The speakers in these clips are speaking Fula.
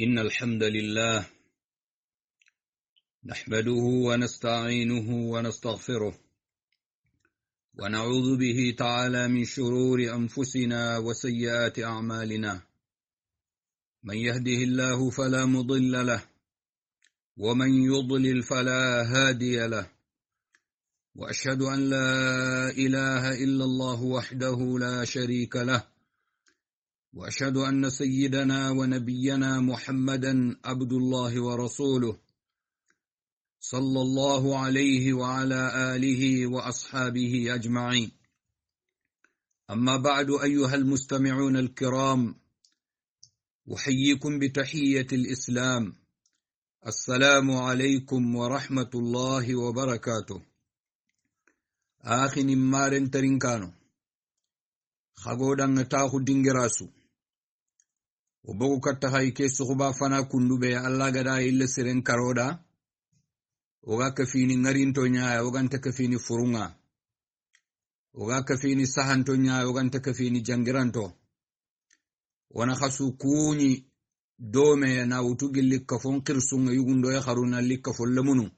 إن الحمد لله نحمده ونستعينه ونستغفره ونعوذ به تعالى من شرور أنفسنا وسيئات أعمالنا. من يهده الله فلا مضل له ومن يضلل فلا هادي له، وأشهد أن لا إله إلا الله وحده لا شريك له، وأشهد أن سيدنا ونبينا محمدا عبد الله ورسوله صلى الله عليه وعلى آله وأصحابه أجمعين. أما بعد، أيها المستمعون الكرام، أحييكم بتحية الإسلام. السلام عليكم ورحمة الله وبركاته. آخي نمارن ترنكانو خغودان تاخو دينغراسو وبوكو كتخاي كي سخبا فنا كندو بي الله غدا إلا سرين كارودا oga kafini ngarinto nya oganta kafini furunga, oga kafini sahanto nya oganta kafini jangiranto, wana khasu kuni dome na utugi likafon qirsunga yugundo ya kharuna likafon lamunu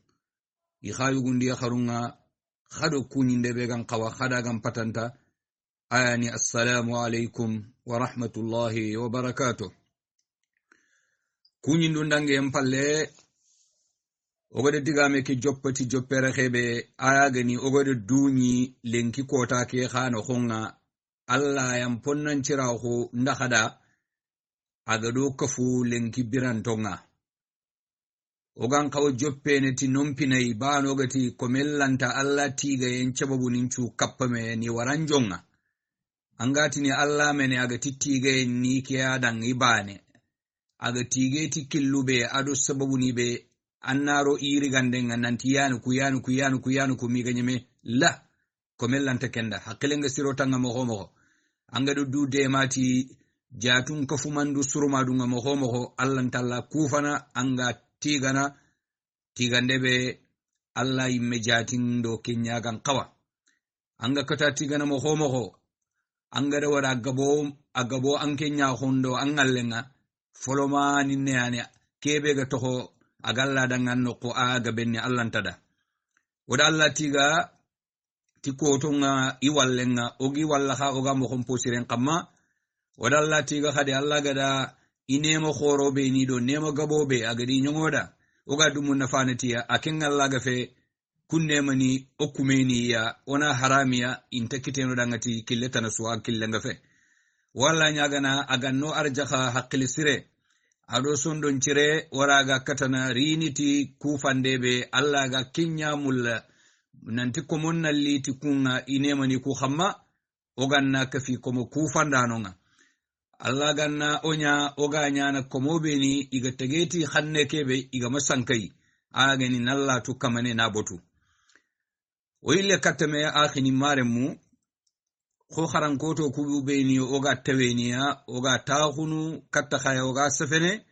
ikha yugundi ya kharunga khado kuni ndebe gan qawa khada gan patanta ayani. Assalamu alaikum wa rahmatullahi wa barakatuh. Kuni ndundange empalle ogode digame ke joppati joppere khebe ayagani ogode duñi lenki kota ke khano khonga alla yam ponnan ciraho ndakhada agado kafu lenki birantonga ogan kaw joppene ti nompinai bano gati komellanta alla tiga en cababu ninchu kappame ni waranjonga angati ni alla mene agati tiga ni ke adan ibane agati ti killube ado sababu ni be annaro iri gandenga nanti yanu ku miganyeme la komellanta kenda hakilenga sirotanga moho anga du de mati jatun kafumandu surumadunga moho allantalla kufana anga tigandebe alla imme jatin do kenya gan qawa anga kata tigana moho anga da wada agabo an kenya hondo angallenga foloma ninne ane kebe ga toho agalla dangan no ko aga benni allantada wada alla tiga tikotonga iwallenga ogi walla ha oga mo komposiren kamma wada alla tiga khade alla gada inemo khorobe ni do nemo gabobe agadi nyongoda oga dumun nafanatiya akenga alla gafe kunne mani okumeni ya ona haramiya intakiteno dangati killetana suwa killenga fe walla nyagana aganno arjaha haqilisire ado sondon cire waraga katana riniti kufandebe alla ga kinya mulla nanti komonna liti kunga inemani ku khamma oganna kafi komo kufandanonga alla ganna onya oganya na komobeni iga tegeti khanne kebe iga masankai agani nalla tu kamane nabotu oile katame akhini maremu ko kharankoto kububeni oga taweniya oga takhunu katta khaya oga safene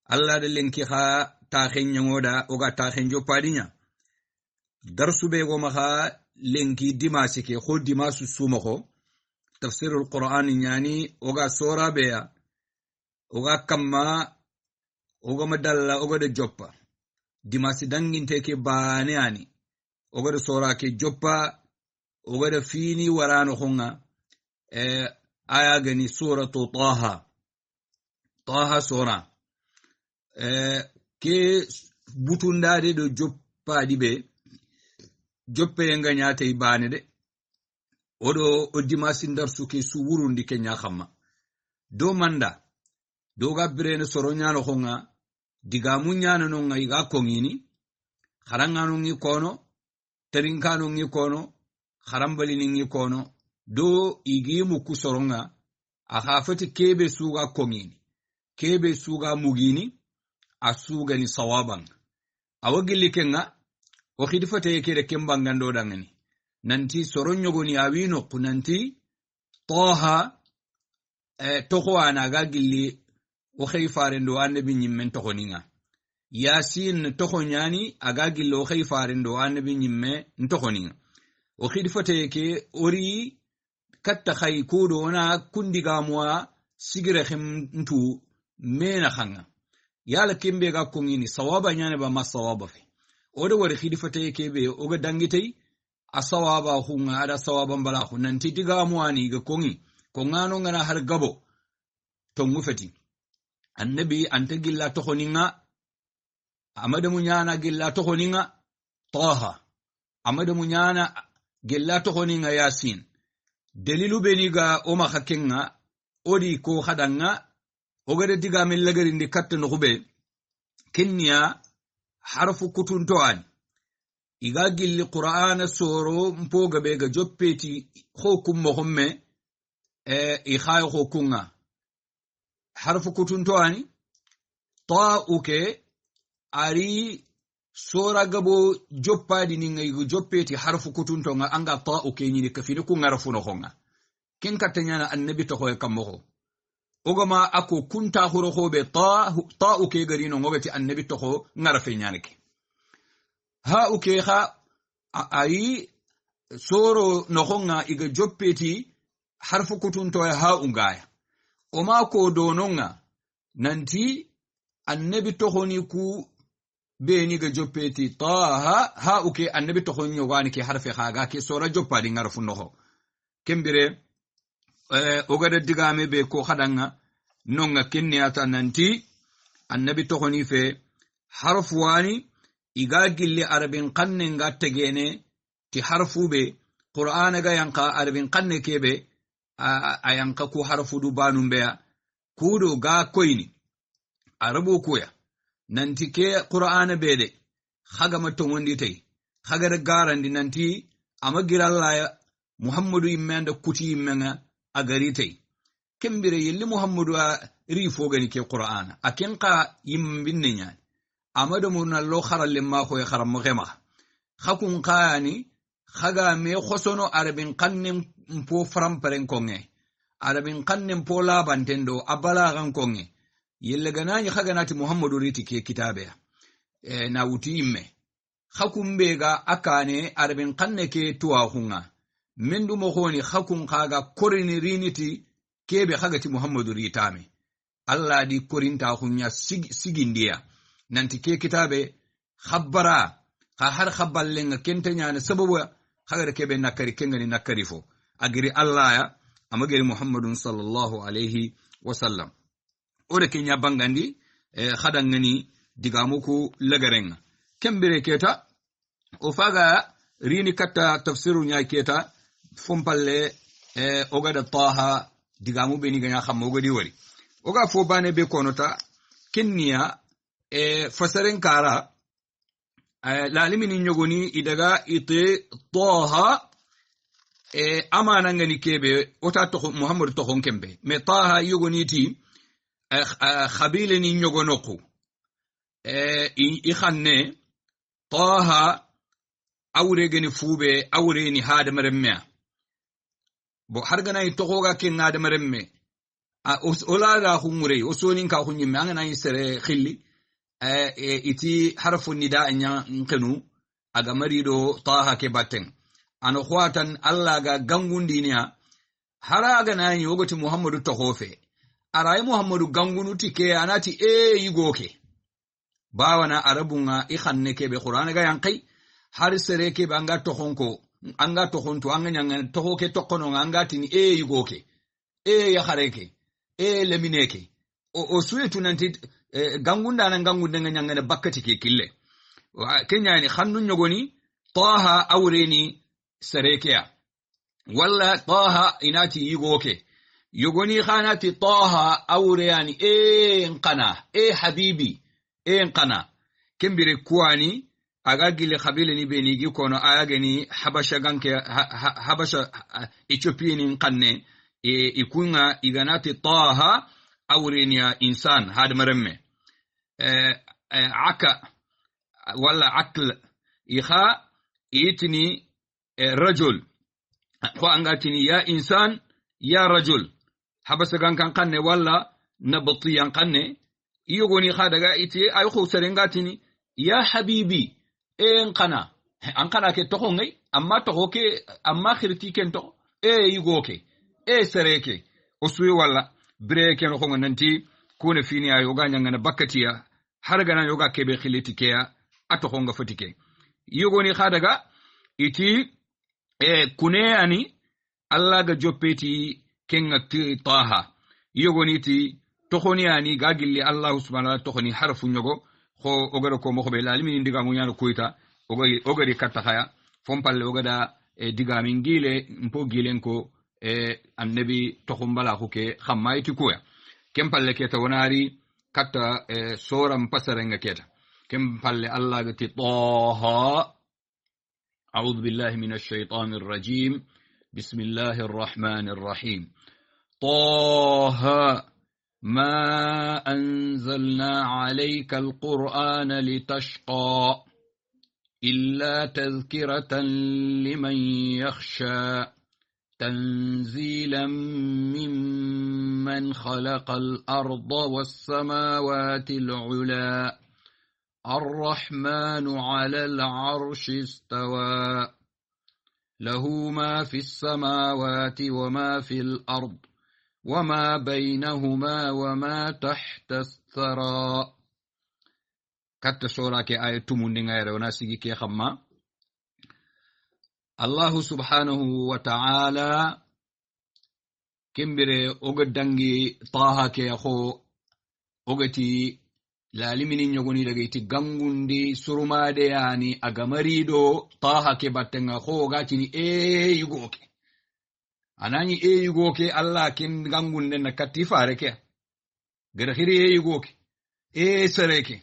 alla de lenki kha takhen nyoda oga takhen jopadinya darsu be go maha lenki dimasi ke khol dimasu sumako tafsirul qur'an nyani oga sora beya oga kamma oga madalla oga de joppa dimasi danginte ke baane ani oga de sora ke joppa oga de fini warano khonga aya gani suratu taha sura ke butundade do joppa dibe joppe nganya tay bane de odo odimasi ndar suke su wurundi kenya khamma do manda do gabrene soronyano khonga diga munyano no ngai ga kongini kharangano ngi kono terinkano ngi kono kharambali ngi kono do igimu kusoronga ahafati kebe suga kongini kebe suga mugini asuga ni sawaban awagili kenga o khidifate yake kembangando dangani nanti soronyogoni awino kunanti toha toho anaga gilli o khayfarendo annabi nyimmen tohoninga yasin tohonyani aga gillo o khayfarendo annabi nyimme tohoninga o khidifate yake ori katta khay kudo na kundiga mwa sigire khimtu mena khanga yala kembe ga kongini sawaba nyane ba masawaba fe oda wari khidifate kebe oga dangitei asawaba hunga ada sawaban bala hunan titiga muani ga kongi kongano ngana har gabo to ngufati annabi anta gilla to khoninga amada munyana gilla to khoninga taha amada munyana gilla to khoninga yasin dalilu beniga o ma hakenga odi ko hadanga ogade diga min lagari ndi katta no khube kenya harfu kutunto an iga gilli qur'ana soro mpoga be ga joppeti khokum mohomme i khay khokunga harfu kutunto ani ta uke ari sora gabo joppadi ni ngai joppeti harfu kutunto nga anga ta uke ni kafini ku ngarafu no khonga ken katanyana annabi to khoy kammo ogama ako kunta huro khobe ta uke gari no ngobeti annabi to kho ngarafe nyanike ha uke ha ai soro no khonga iga joppeti harfu kutunto ha ungaya oma ko dononga nanti annabi to khoni ku beni ga joppeti ta ha uke annabi to khoni wani ke harfe khaga ke sora joppadi ngarafu no kembire ogada digame be ko khadanga nonga kenni ata nanti annabi to khoni fe harfu wani iga gilli arabin qanne nga tegene ti harfu be qur'ana ga yanka arabin qanne kebe ayanka ku harfu du banum be kudo ga koyni arabu koya nanti ke qur'ana be de khaga matto wondi tay khaga da garandi nanti amagira Allah muhammadu imanda kuti imanga agari tay kembire yelli muhammadu rifo gani ke qur'ana akenqa yimbinne nyani amadu murna lo kharalle ma ko kharam mo gema khakun qani khaga me khosono arabin qannem mpo fram paren konge arabin qannem po labantendo abala gan konge yelle ganani khaga nati muhammadu riti ke kitabe na wuti imme khakun bega akane arabin qanne ke tuwa hunga mendu mo khoni khakun khaga korini riniti kebe khagati muhammadu ritame allah di korinta hunya sigindiya nanti ke kitabe khabbara har khabballenga kentanya na sababu khagara kebe nakari kengani nakari fo agiri allah ya amagiri muhammadun sallallahu alaihi wasallam ore kenya bangandi khadangani digamuku lagarenga kembere keta o faga rini katta tafsiru nya keta fompalle ogada taha digamu beni ganya khammo godi wari oga fo bane be konota kenniya fasaren kara lalimi nyogoni idaga ite taha amana ngani kebe ota to muhammad to honkembe me taha yogoni ti khabile ni nyogonoku i khanne taha awre gani fube awre ni hada maremme bo hargana itoga ken ngada maremme ola la humure osonin ka hunyimme angana isere khilli iti harfu nida nya nkenu aga marido taha ke batten ano khwatan alla ga gangundi niya haraga nani wogoti muhammadu to hofe arai muhammadu gangunu tike anati yigoke bawana arabunga ikhanne ke be qur'ana ga yankai har sere ke banga to honko anga to honto anga nyanga to hoke to kono anga tini yigoke ya khareke lemineke o suetu nanti gangunda nan gangunda nyanga ne bakkati ke kille kenya ni khannu nyogoni taha awreni sarekeya walla taha inati yigoke yogoni khanati taha awreyani nqana habibi nqana kembire kuani agagile khabile ni benigi kono ayageni habasha ganke habasha Ethiopia ni nqanne ikunga iganati taha awrenia insan had maremme aka wala akl ikha itni rajul ko angatini ya insan ya rajul habasa gankan kanne wala nabti yanqanne yogoni khadaga iti ay khu serengatini ya habibi enqana anqana ke to ngai amma to ke amma khirti ken to yigoke sereke osuwe wala breke no ko nanti kuna fini ayo ganya ngana bakatiya hargana yoga kebe khiliti keya atoko nga fotike yogoni khadaga iti kune ani Allah ga joppeti kenga taha yogoni ti tokoni ani gagilli Allah subhanahu wa ta'ala tokoni harfu nyogo ko ogaro ko mo be lalimi ndiga mu nyano kuita ogari katta khaya fompalle ogada diga min gile mpo gilen ko annabi tokumbala ko ke khamayti kuya kempalle keta wonari katta sora mpasarenga keta kempalle Allah gati taha a'udhu billahi minash shaitanir rajim bismillahir rahmanir rahim taha ما أنزلنا عليك القرآن لتشقى إلا تذكرة لمن يخشى تنزيلا ممن خلق الأرض والسماوات العلا الرحمن على العرش استوى له ما في السماوات وما في الأرض وما بينهما وما تحت الثرى كت سورة كآية تمنين غير وناسيكي كي خما الله سبحانه وتعالى كمبري أغدنغي طه كي أخو أغتي لالمين يغني لغيتي غنغندي سرما دياني أغمريدو طه كي باتنغ أخو غاتيني يغوكي anani yugoke Allah kin gangun den katifa reke garhiri yugoke sareke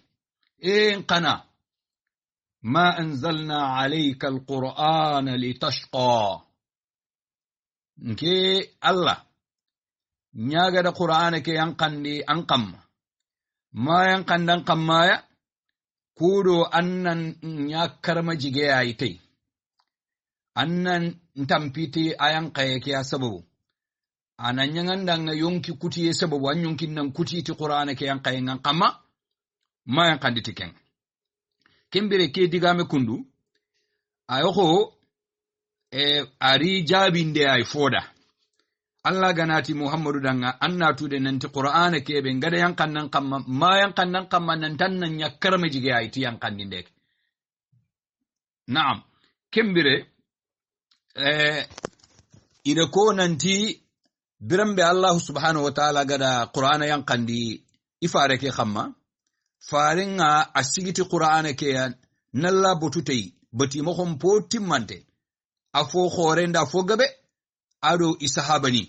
qana ma anzalna alayka alqur'ana litashqa nke Allah nyaga da qur'ana ke yankandi ankam ma yankandan kammaya kudo annan nyakarma jige aytai annan ntampiti ayan kayake ya sababu anan yanganda nga yonki kuti ya sababu an yonkin nan kuti ti qur'ana ke yan kayan kama ma yan kanditi ken kembere ke digame kundu ayoko ari jabinde ay foda Allah ganati Muhammadu danga annatu de nanti qur'ana ke be ngada yan kannan kama ma yan kannan kama nan tan nan yakarma jige ay ti yan kandinde na'am kembere ida ko nanti birambe Allah subhanahu wa ta'ala gada qur'ana yankandi ifare ke khamma faringa asigiti qur'ana ke nalla botutei bati mo khom po timmante afo khorenda fo gabe ado isahabani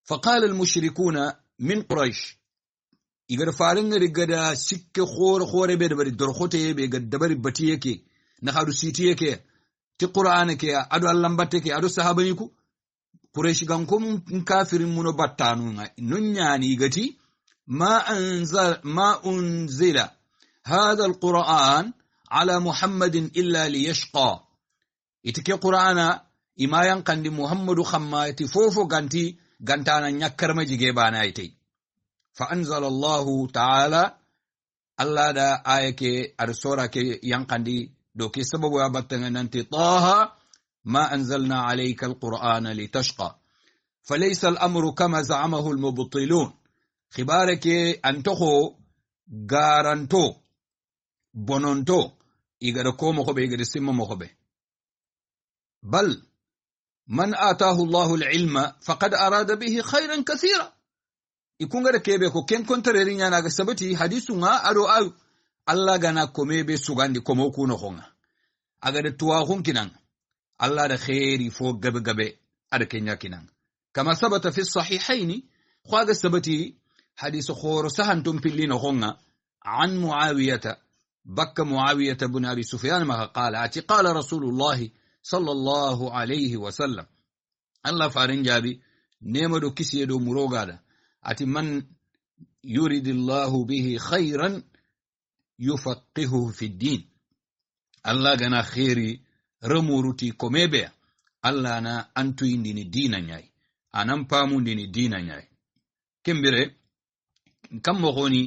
faqala al mushrikuna min quraish igar faringa rigada sikke khore be dabari dorkhote be gadabari bati yake na hadu siti yake ti qur'ana ke ado allambate ke ado sahabani ku quraish gan ko kafirin muno battanu nunyani gati ma unzila hadha alquran ala muhammadin illa liyashqa itike qur'ana imayan kandi muhammadu khammati fofo ganti gantana nyakkar majige bana aytai fa anzala allah ta'ala allah da ayake arsora ke yankandi دوكي سبب وابتغن أنت طه ما أنزلنا عليك القرآن لتشقى فليس الأمر كما زعمه المبطلون خبارك أنتخو غارنتو بونونتو إغرقو مخبه إغرسم مخبه بل من آتاه الله العلم فقد أراد به خيرا كثيرا يكون غرقه بكو كن كنتريرين يانا سبتي حديثنا أدو أو Allah gana kome be sugandi komo kuno honga agade tuwa hunkinan Allah da khairi fo gabe gabe ada kenya kinan kama sabata fi sahihaini khwaga sabati hadith khoro sahantum pillino honga an muawiyata bakka muawiyata ibn abi sufyan ma qala ati qala rasulullah sallallahu alayhi wa sallam Allah farin jabi nema do kisiye do murogada ati man yuridillahu bihi khairan yufaqihu fi din Allah gana khairi ramuruti komebe Allah na antu indini dina nyai anan pamu indini dina nyai kembere kammo goni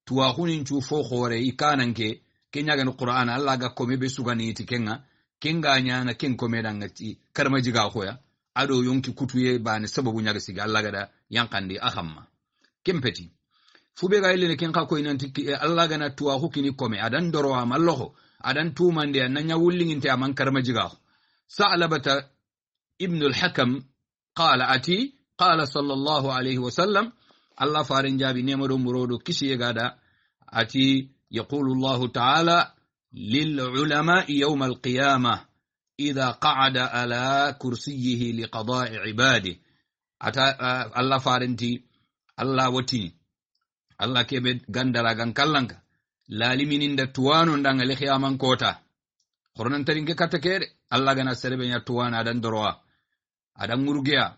tuwa hunin chu fo khore ikananke kenya gan qur'an Allah ga komebe sugani tikenga kenga nyana ken komeda ngati karmaji ga khoya ado yonki kutuye bani sababu nyaga siga Allah gada yankandi ahamma kempeti fube ga ile ken ka ko inanti Allah gana tuwa hukini kome adan doro amallo adan tumande ananya wullinginte aman karma jiga sa'labata ibn al-hakam qala ati qala sallallahu alayhi wa sallam Allah farin jabi nemado murodo kishi gada ati yaqulu Allah ta'ala lil ulama yawm al-qiyamah idha qa'ada ala kursiyyihi liqada'i ibadihi ata Allah farinti Allah watini Allah kebe gandara gan kallanka lalimininda tuwano ndanga le khiyaman kota hornan tarinke katakere Allah gana serebe nya tuwana adan doroa adan murgiya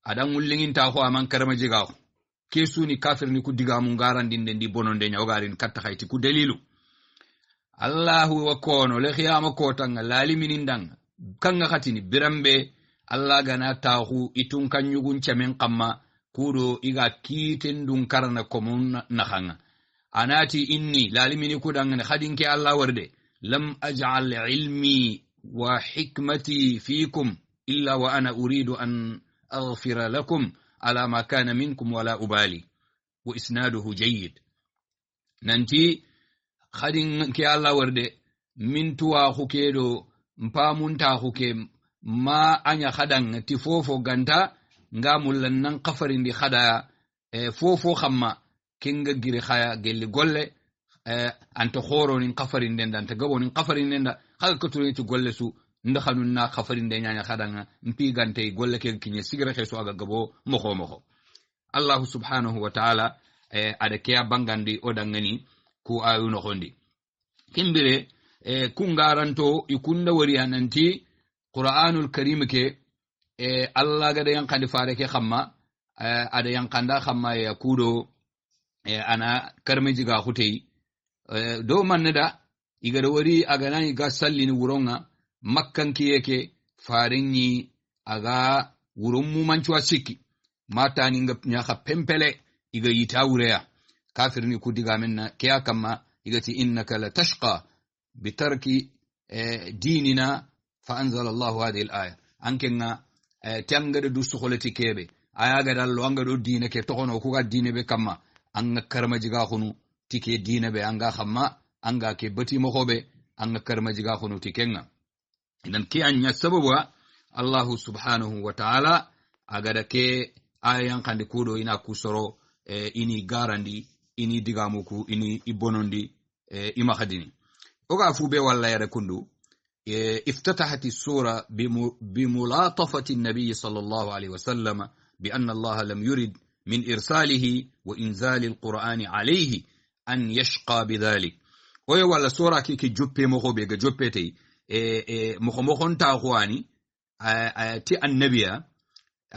adan mullinginta ko aman karama jiga ko kesuni kafir ni ku diga mun garandinde ndi bononde nya ogarin katta hayti ku dalilu Allahu wa kono le khiyama kota laliminindan kanga khatini birambe Allah gana tahu itun kanyugun chamen kamma kudo iga kiten dun karana komun nahanga anati inni lalimini kudangane khadinke Allah warde lam aj'al ilmi wa hikmati fikum illa wa ana uridu an aghfira lakum ala ma kana minkum wala ubali wa isnaduhu jayyid nanti khadinke Allah warde min tuwa hukedo mpamunta huke ma anya khadan ti fofo ganta nga mullan nan kafarin di khada fofo khamma kinga giri khaya gelli golle anta khoro nin kafarin den dan ta gabo nin kafarin den da haka kuturi ti golle su nda khanun na kafarin den nya khadan mpi gante golle ke kinye sigira ke su aga gabo moko Allah subhanahu wa ta'ala ada ke bangandi odangani ku ayu no hondi kimbire kungaranto ikunda wari ananti Qur'anul Karim ke Allah gada yankandi fare ke khamma ada yankanda khamma ya kudo ana karmeji ga hutei do mannada igada wari aga nani ga sallini wuronga makkan kiyeke farenni aga wuron mu manchuwa sikki mata ni nya pempele iga yita wureya kafirni ku diga menna kiya kamma igati innaka la tashqa bitarki dinina فأنزل الله هذه الآية أنكنا تانغد دو سخولتي كيبي آية غدال وانغدو دين كي تخونو كوغا دين بي كما أنغا كرمجيغا خونو تيكي دين بي أنغا خما أنغا كي بتي مخوبي أنغا كرمجيغا خونو تيكينا إذن كي أن يسببوا الله سبحانه وتعالى أغدا كي آية ينقاندي كودو إنا كسرو إني غاراندي إني ديغاموكو إني إبونوندي إما خديني أغا فوبي والله يركندو افتتحت السورة بملاطفة النبي صلى الله عليه وسلم بأن الله لم يرد من إرساله وإنزال القرآن عليه أن يشقى بذلك ويوالا سورة كي جوبي مخو بيغا جوبي تي مخو تاخواني تي النبي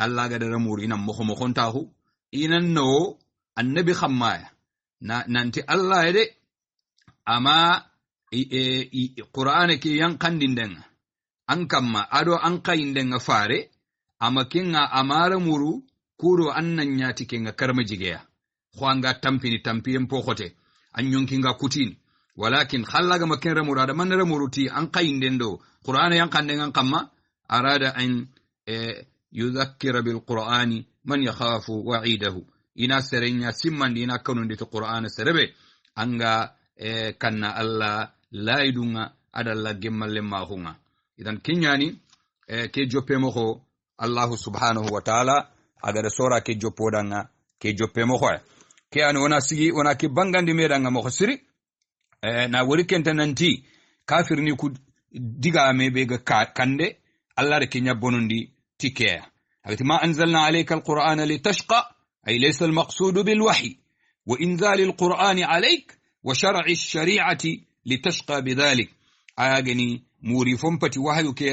الله قدر مور إنا مخو تاخو إنا نو النبي خمايا نانتي الله يدي أما Qur'ana ke yankandin denga an kamma ado an kayin denga fare ama kenga amara muru kuro annan nyati kenga karmajigeya khwanga tampiyen pokote an yonkinga kutin walakin khallaga makenra murada manra muruti an kayin dendo Qur'ana yankanden an kamma arada an yudhakkira bil Qur'ani man yakhafu wa'idahu ina serenya simmandi ina kanundi to Qur'ana serebe anga kanna Allah laidunga adalla gemmalle ma hunga idan kinyani ke joppe moko Allah subhanahu wa ta'ala aga da sora ke joppo danga ke joppe moko ke an wona sigi wona ke bangandi medanga moko siri na wori kenta nanti kafir ni ku diga me be ga kande Allah da kenya bonundi tikeya agati ma anzalna alayka alqur'ana litashqa ay laysa almaqsud bilwahy wa inzal alqur'ani alayk wa shar'i ash-shari'ati litashqa bidhalik ayagani muri fompati wahyu ke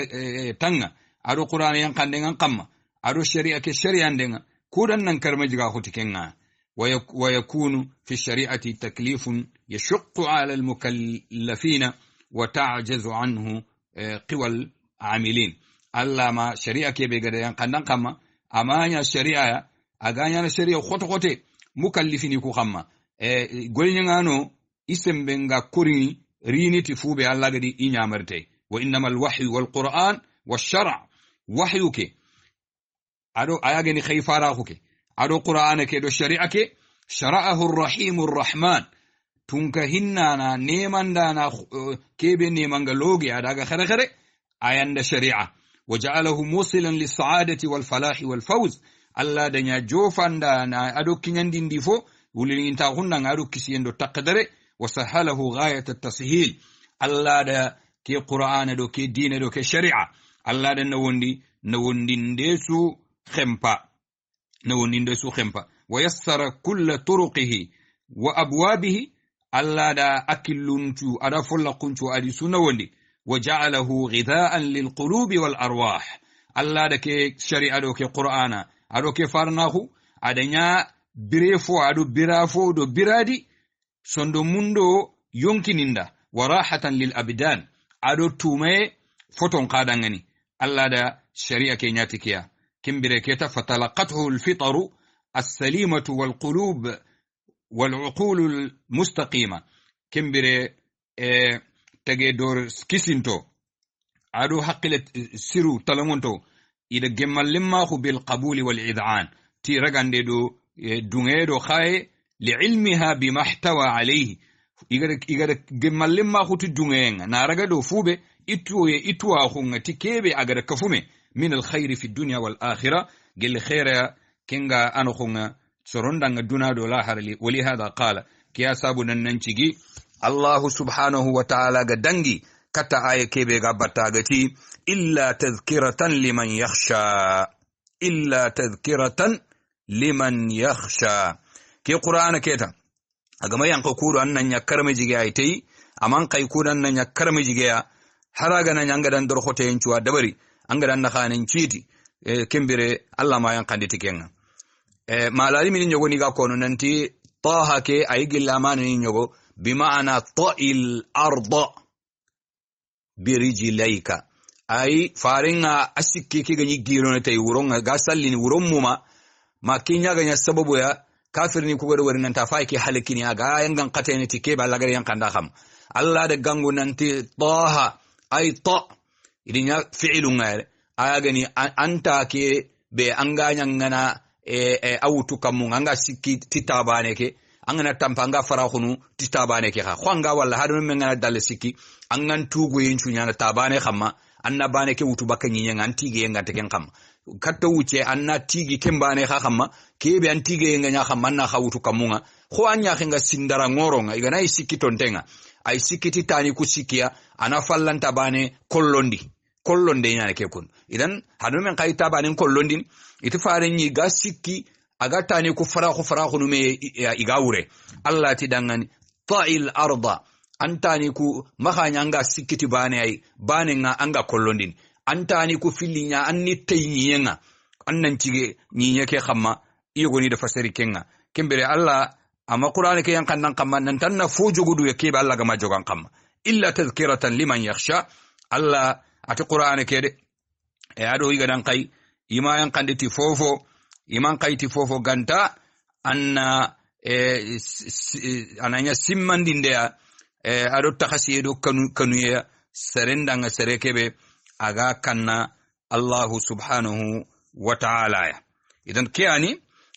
tanga ado qur'ana yankande ngan kamma ado shari'a ke shari'a ndenga kudan nan karmajiga khutikenga wa yakunu fi shari'ati taklifun yashqu 'ala al-mukallafina wa ta'jazu anhu qiwal 'amilin alla ma shari'a ke be gada yankandan kamma amanya shari'a aganya na shari'a khote mukallifini ku kamma golnyangano isembenga kurini riniti fube Allah gadi inyamarte wa innamal wahyu wal qur'an wash-shar' wahyuke ado ayageni khayfara huke ado qur'ana ke do shari'a ke shara'ahu ar-rahim ar-rahman tunka hinnana nemandana kebe nemanga logi adaga khere ayanda shari'a waja'alahu musilan lis-sa'adati wal-falahi wal-fawz alla danya jofanda na ado kinyandindi fo wulinta hunna ngado kisiyendo taqdare wasahalahu ghayat at-tashil alla da ke qur'ana do ke dina do ke shari'a alla da nawondi ndesu khempa wayassara kull turuqihi wa abwabihi alla da akilluntu ada follaquntu adi sunawondi waja'alahu ghidha'an lilqulubi wal arwah alla da ke shari'a do ke qur'ana ado ke farnahu adanya birefo ado birafo do biradi sondo mundo yonkininda warahatan lil abdan ado tume foton qadangani alla da shari'a ke nyatikiya kimbire keta fatalaqathu al fitru as-salimatu wal qulub wal uqul al mustaqima kimbire tege dor kisinto ado haqilet siru talamonto ida gemmallimma khu bil qabul wal id'an ti ragande do dungedo khaye li ilmiha bima ihtawa alayhi igada gemmallimma khu tu dungenga na ragado fube itwa khunga tikebe agada kafume min al khair fi dunya wal akhirah gel khaira kenga ano khunga sorondanga dunado la harli wali hada qala kiya sabu nan cigi Allah subhanahu wa ta'ala ga dangi kata aya kebe ga batagati illa tadhkiratan liman yakhsha ke qur'ana keta agama yanko kudu annan yakkar majige aytai aman kai kudan nan yakkar majige haraga nan yanga dan dor khote encuwa dabari anga dan nakhanen citi kembere Allah ma yankande tikenga malari min nyogo ni ga kono nanti taha ke aygilla man ni nyogo bima'ana ta'il arda birijlaika ay faringa asikki ki ganyi giro na tay wuronga ga sallini wuron muma ma kinya ganya sababu ya kafirni ku godo wari nan ta fa ki halakini aga yangan qatene tike ba lagare yankanda kham Allah da gangu nanti taha ay ta idinya fi'lu ngare aya gani anta ke be anga nyangana awutu kamu anga sikki titabane ke angana tampanga farahunu titabane ke khwanga walla hadu men ngana dal sikki angan tugo yinchu nyana tabane khamma anna bane ke wutu bakanyi nyanga antige yanga teken kham katta wuce anna tigi kembane khamma kebe antige yanga nya khamma na khawutu kamunga kho anya khinga sindara ngoronga igana isikki tontenga ay sikki titani ku sikkiya ana fallanta bane kollonde nyane ke kun idan hadu men kayta bane kollondin iti farenyi ga sikki aga tani ku farahu nume igawure Allah ti dangani ta'il arda antani ku mahanya anga sikiti bane ay bane nga anga kollondin antani ku filinya anni tayinyenga annan tige nyinya ke khamma iyo ni da fasari kenga kembere Allah amma qur'ani ke yankan nan kamma nan tanna fujugudu yake ba Allah ga majogan kamma illa tadhkiratan liman yakhsha Allah ati qur'ani ke de ado yiga dan kai ima yankan de ti fofo iman kaiti fofo ganta anna ananya simmandinde ado takhasi do kanu serendanga serekebe aga kanna Allah subhanahu wa ta'ala idan kiyani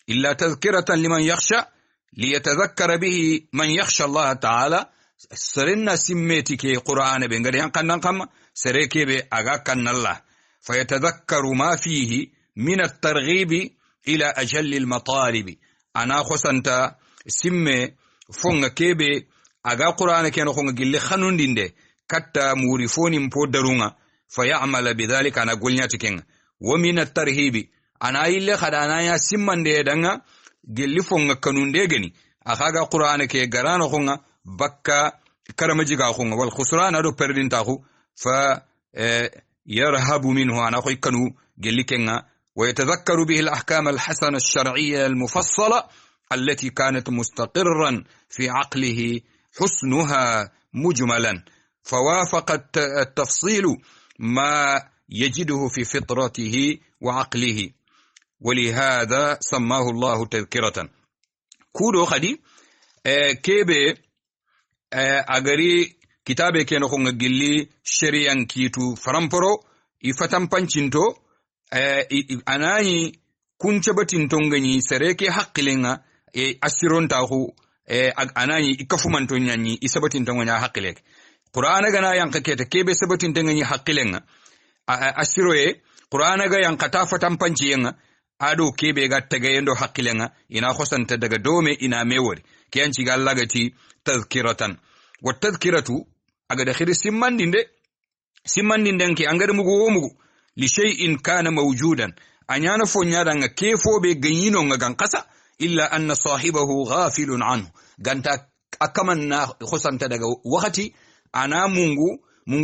illa tadhkiratan liman yakhsha liyatadhakkara bihi man yakhsha Allah ta'ala serenna simmetike qur'ana be ngari yankan kam serekebe aga kanna Allah fayatadhakkaru ma fihi min at-targhib ila ajalli al-matalib ana khosanta simme fonga kebe aga qur'ana ken khonga gille khanundinde katta muri foni mpo darunga fayamala bidhalika ana golnyati ken wa min at-tarhib ana ille khadana ya simmande danga gille fonga kanunde gani akaga qur'ana ke garana khonga bakka karamajiga khonga wal khusrana do perdintahu fa yarhabu minhu ana khoy kanu gille kenga ويتذكر به الأحكام الحسنة الشرعية المفصلة التي كانت مستقرا في عقله حسنها مجملا فوافق التفصيل ما يجده في فطرته وعقله ولهذا سماه الله تذكرة كودو خدي كيبي أغري كتابي كينو خونغ جلي شريان كيتو فرامبرو يفتن پانچنتو anani kunce batin tongani sareke haqqilenga asironta hu anani ikafumanto nyanyi isabatin tangonya hakilek qur'ana gana yanka kete kebe sabatin tangonya hakilenga asiroye qur'ana ga yanka tafatan panciyenga ado kebe ga tagayendo hakilenga ina khosanta daga dome ina mewori kiyanci ga Allah gati tazkiratan wa tazkiratu aga da khiri simmandinde ke angada mugu li shay'in kana mawjudan anyana fonyada nga kefo be ganyino nga gankasa illa anna sahibahu ghafilun anhu ganta akamanna khosanta daga wakati ana mungu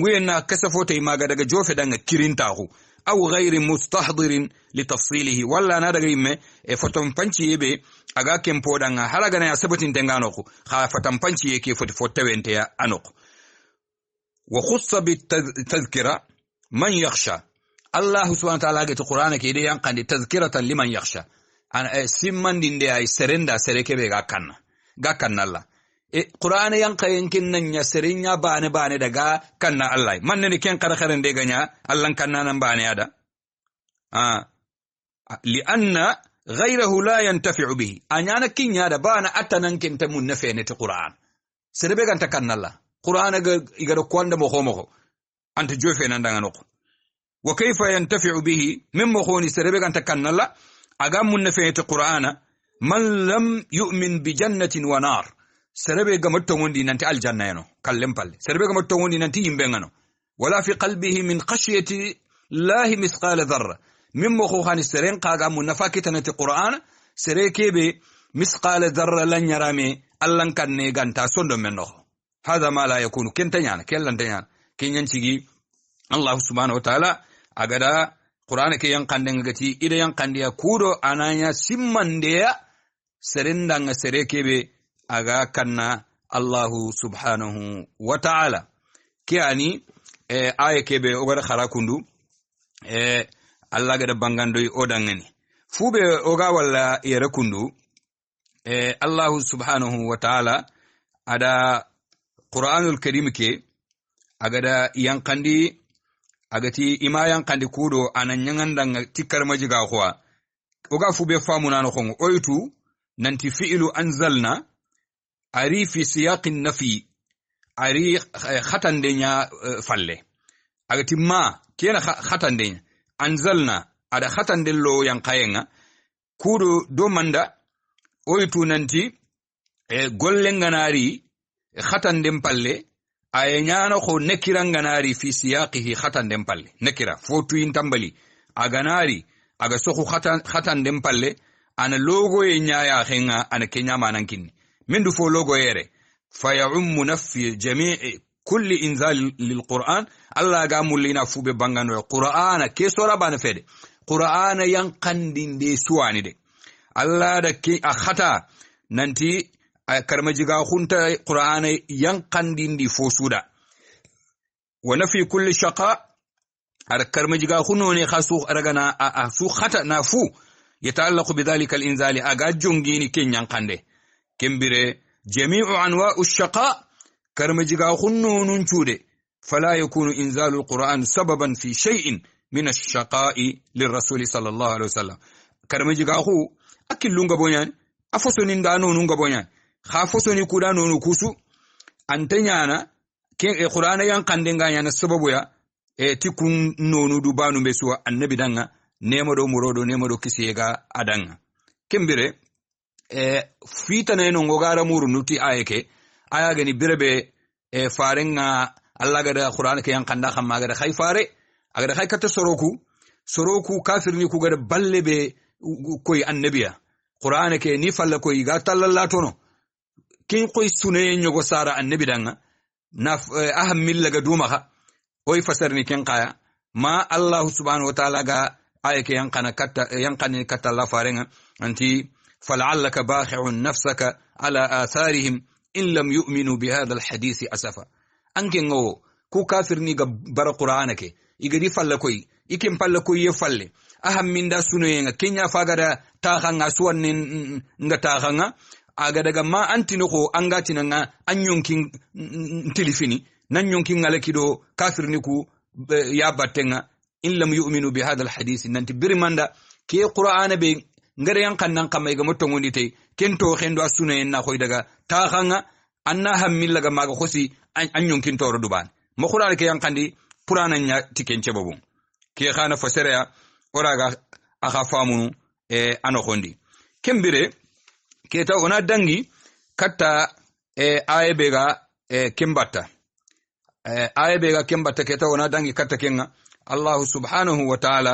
yana kasafota imaga daga jofe daga kirintahu aw ghayri mustahdirin li tafsilihi walla na daga imme foton panci yebe aga kempo danga halaga na sabatin tengano ko kha foton panci yake fotawente ya anoko wa khussa bit tadhkira man yakhsha Allah subhanahu wa ta'ala ga Qur'ana ke dai yankan tazkiratan liman yakhsha an simman din da ay serenda sereke be ga kanna Allah Qur'ana yanka yankin nan ya serinya bane daga kanna Allah man ne ken karkharen de ganya Allah kanna nan bane ada li anna ghayruhu la yantafi'u bihi anyana kinya da bana atanan kin ta mun nafe ne ta Qur'an serebe gan ta kanna Allah Qur'ana ga igara kwanda mo anta jofe nan daga noko wa kayfa yantafi'u bihi mimma khoni serebe gan ta kanna Allah agam mun nafe ta Qur'ana man lam yu'min bi jannatin wa nar serebe ga motto wondi nanti aljanna yano kallem palle serebe ga motto wondi nanti yimbe ngano wala fi qalbihi min khashyati llahi misqala dharra mimma kho khani seren qaga mun nafakita nanti Qur'ana serekebe misqala dharra lan yarame allan kanne ganta sondo menno hada ma la yakunu kentanyana kellantanyana kenyancigi Allah subhanahu wa ta'ala agada Qur'ana ke yankande ngati ida yankande ya kudo ananya simmandeya serendanga serekebe aga kanna Allah subhanahu wa ta'ala kiani aya kebe ogara kharakundu Allah gada bangando odangani fube oga wala yerakundu Allah subhanahu wa ta'ala ada Qur'anul Karim ke agada yankandi agati ima yankandi kudo ananyangandanga tikar majiga khwa oga fube famuna no khongo oytu nanti fi'lu anzalna ari fi siyaqin nafi ari khatandenya falle agati ma kena khatandenya anzalna ada khatandello yankayenga kudo do manda oytu nanti gollenganari khatandem palle ayanyana ko nekiranganari fi siyaqihi khatandem palle nekira fotu intambali aganari aga soku khatandem palle ana logo yenyaya khenga ana kenya manankin mindu fo logo yere fayummu nafi jami'i kulli inzal lilquran Allah ga mulina fube bangano qur'ana ke sora bana fede qur'ana yankandinde suwani de Allah da ke akhata nanti karmajiga khunta qur'ana yankandindi fo suda wa nafi kulli shaqa ar karmajiga khunone khasu ragana su khata nafu yata'allaqu bidhalika al-inzali aga jongini ken yankande kembire jami'u anwa'u ash-shaqa karmajiga khunnunun chude fala yakunu inzalu al-quran sababan fi shay'in min ash-shaqa'i lirrasul sallallahu alaihi wasallam karmajiga khu akilunga bonyan afosoni ngano nunga bonyan khafosoni kuda nonu kusu antanyana ke qur'ana yankande nganya sababu ya tikun nonu dubanu besuwa annabi danga nemodo murodo nemodo kisiyega adanga kembire fitana no ngogara muru nuti ayeke aya gani birebe farenga Allah gada Qur'an ke yankanda khamma gada khayfare agada khaykata soroku kafirni ku gada ballebe koy annabiya Qur'an ke ni falla koy ga talallatono kin koy sunaye nyogo sara annabi danga na aham millaga dumaha oy fasarni ken qaya ma Allah subhanahu wa ta'ala ga ayeke yankani katta la farenga anti fal'allaka bakhi'un nafsaka ala atharihim in lam yu'minu bihadha alhadith asafa anke ngo ku kafirni ga bara qur'ana ke igadi falla koy ikem falla koy ye falle aham minda sunoyenga kenya fagada taxanga suwannin nga taxanga aga daga ma antino ko angatina nga anyonkin tilifini nanyonkin ngalekido kafirni ku ya battenga in lam yu'minu bi hadha alhadith nanti birimanda ke qur'ana be ngare yankan nan kamay ga motongondi tay kento khendo asuna enna khoy daga ta khanga anna hammilla ga maga khosi anyon kintoro duban mo khurare ke yankandi purana nya tikenche bobu ke khana fasara oraga akha famu ano khondi kembire keta ona dangi katta ayebega kembata ayebega kembata keta ona dangi katta kenga Allah subhanahu wa ta'ala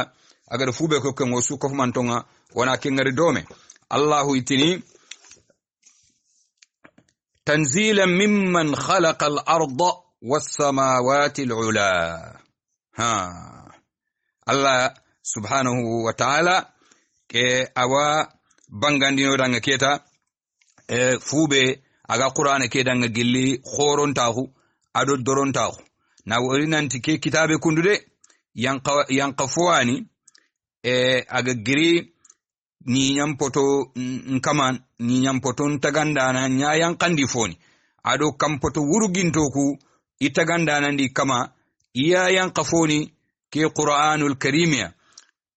agar fube ko kan wasu ko mantonga wana kengari dome Allah itini tanzilan mimman khalaqa al-ardha was-samawati al-ula Allah subhanahu wa ta'ala ke awa bangandino danga keta fube aga qur'ana ke danga gilli khorontahu ado dorontahu na wori nanti ke kitabe kundude yanqafwani aga giri ni nyampoto nkaman ni nyampoto ntagandana nya yanqandi foni ado kampoto wurugintoku itagandana ndi kama iya yanqafoni ke qur'anul karimiya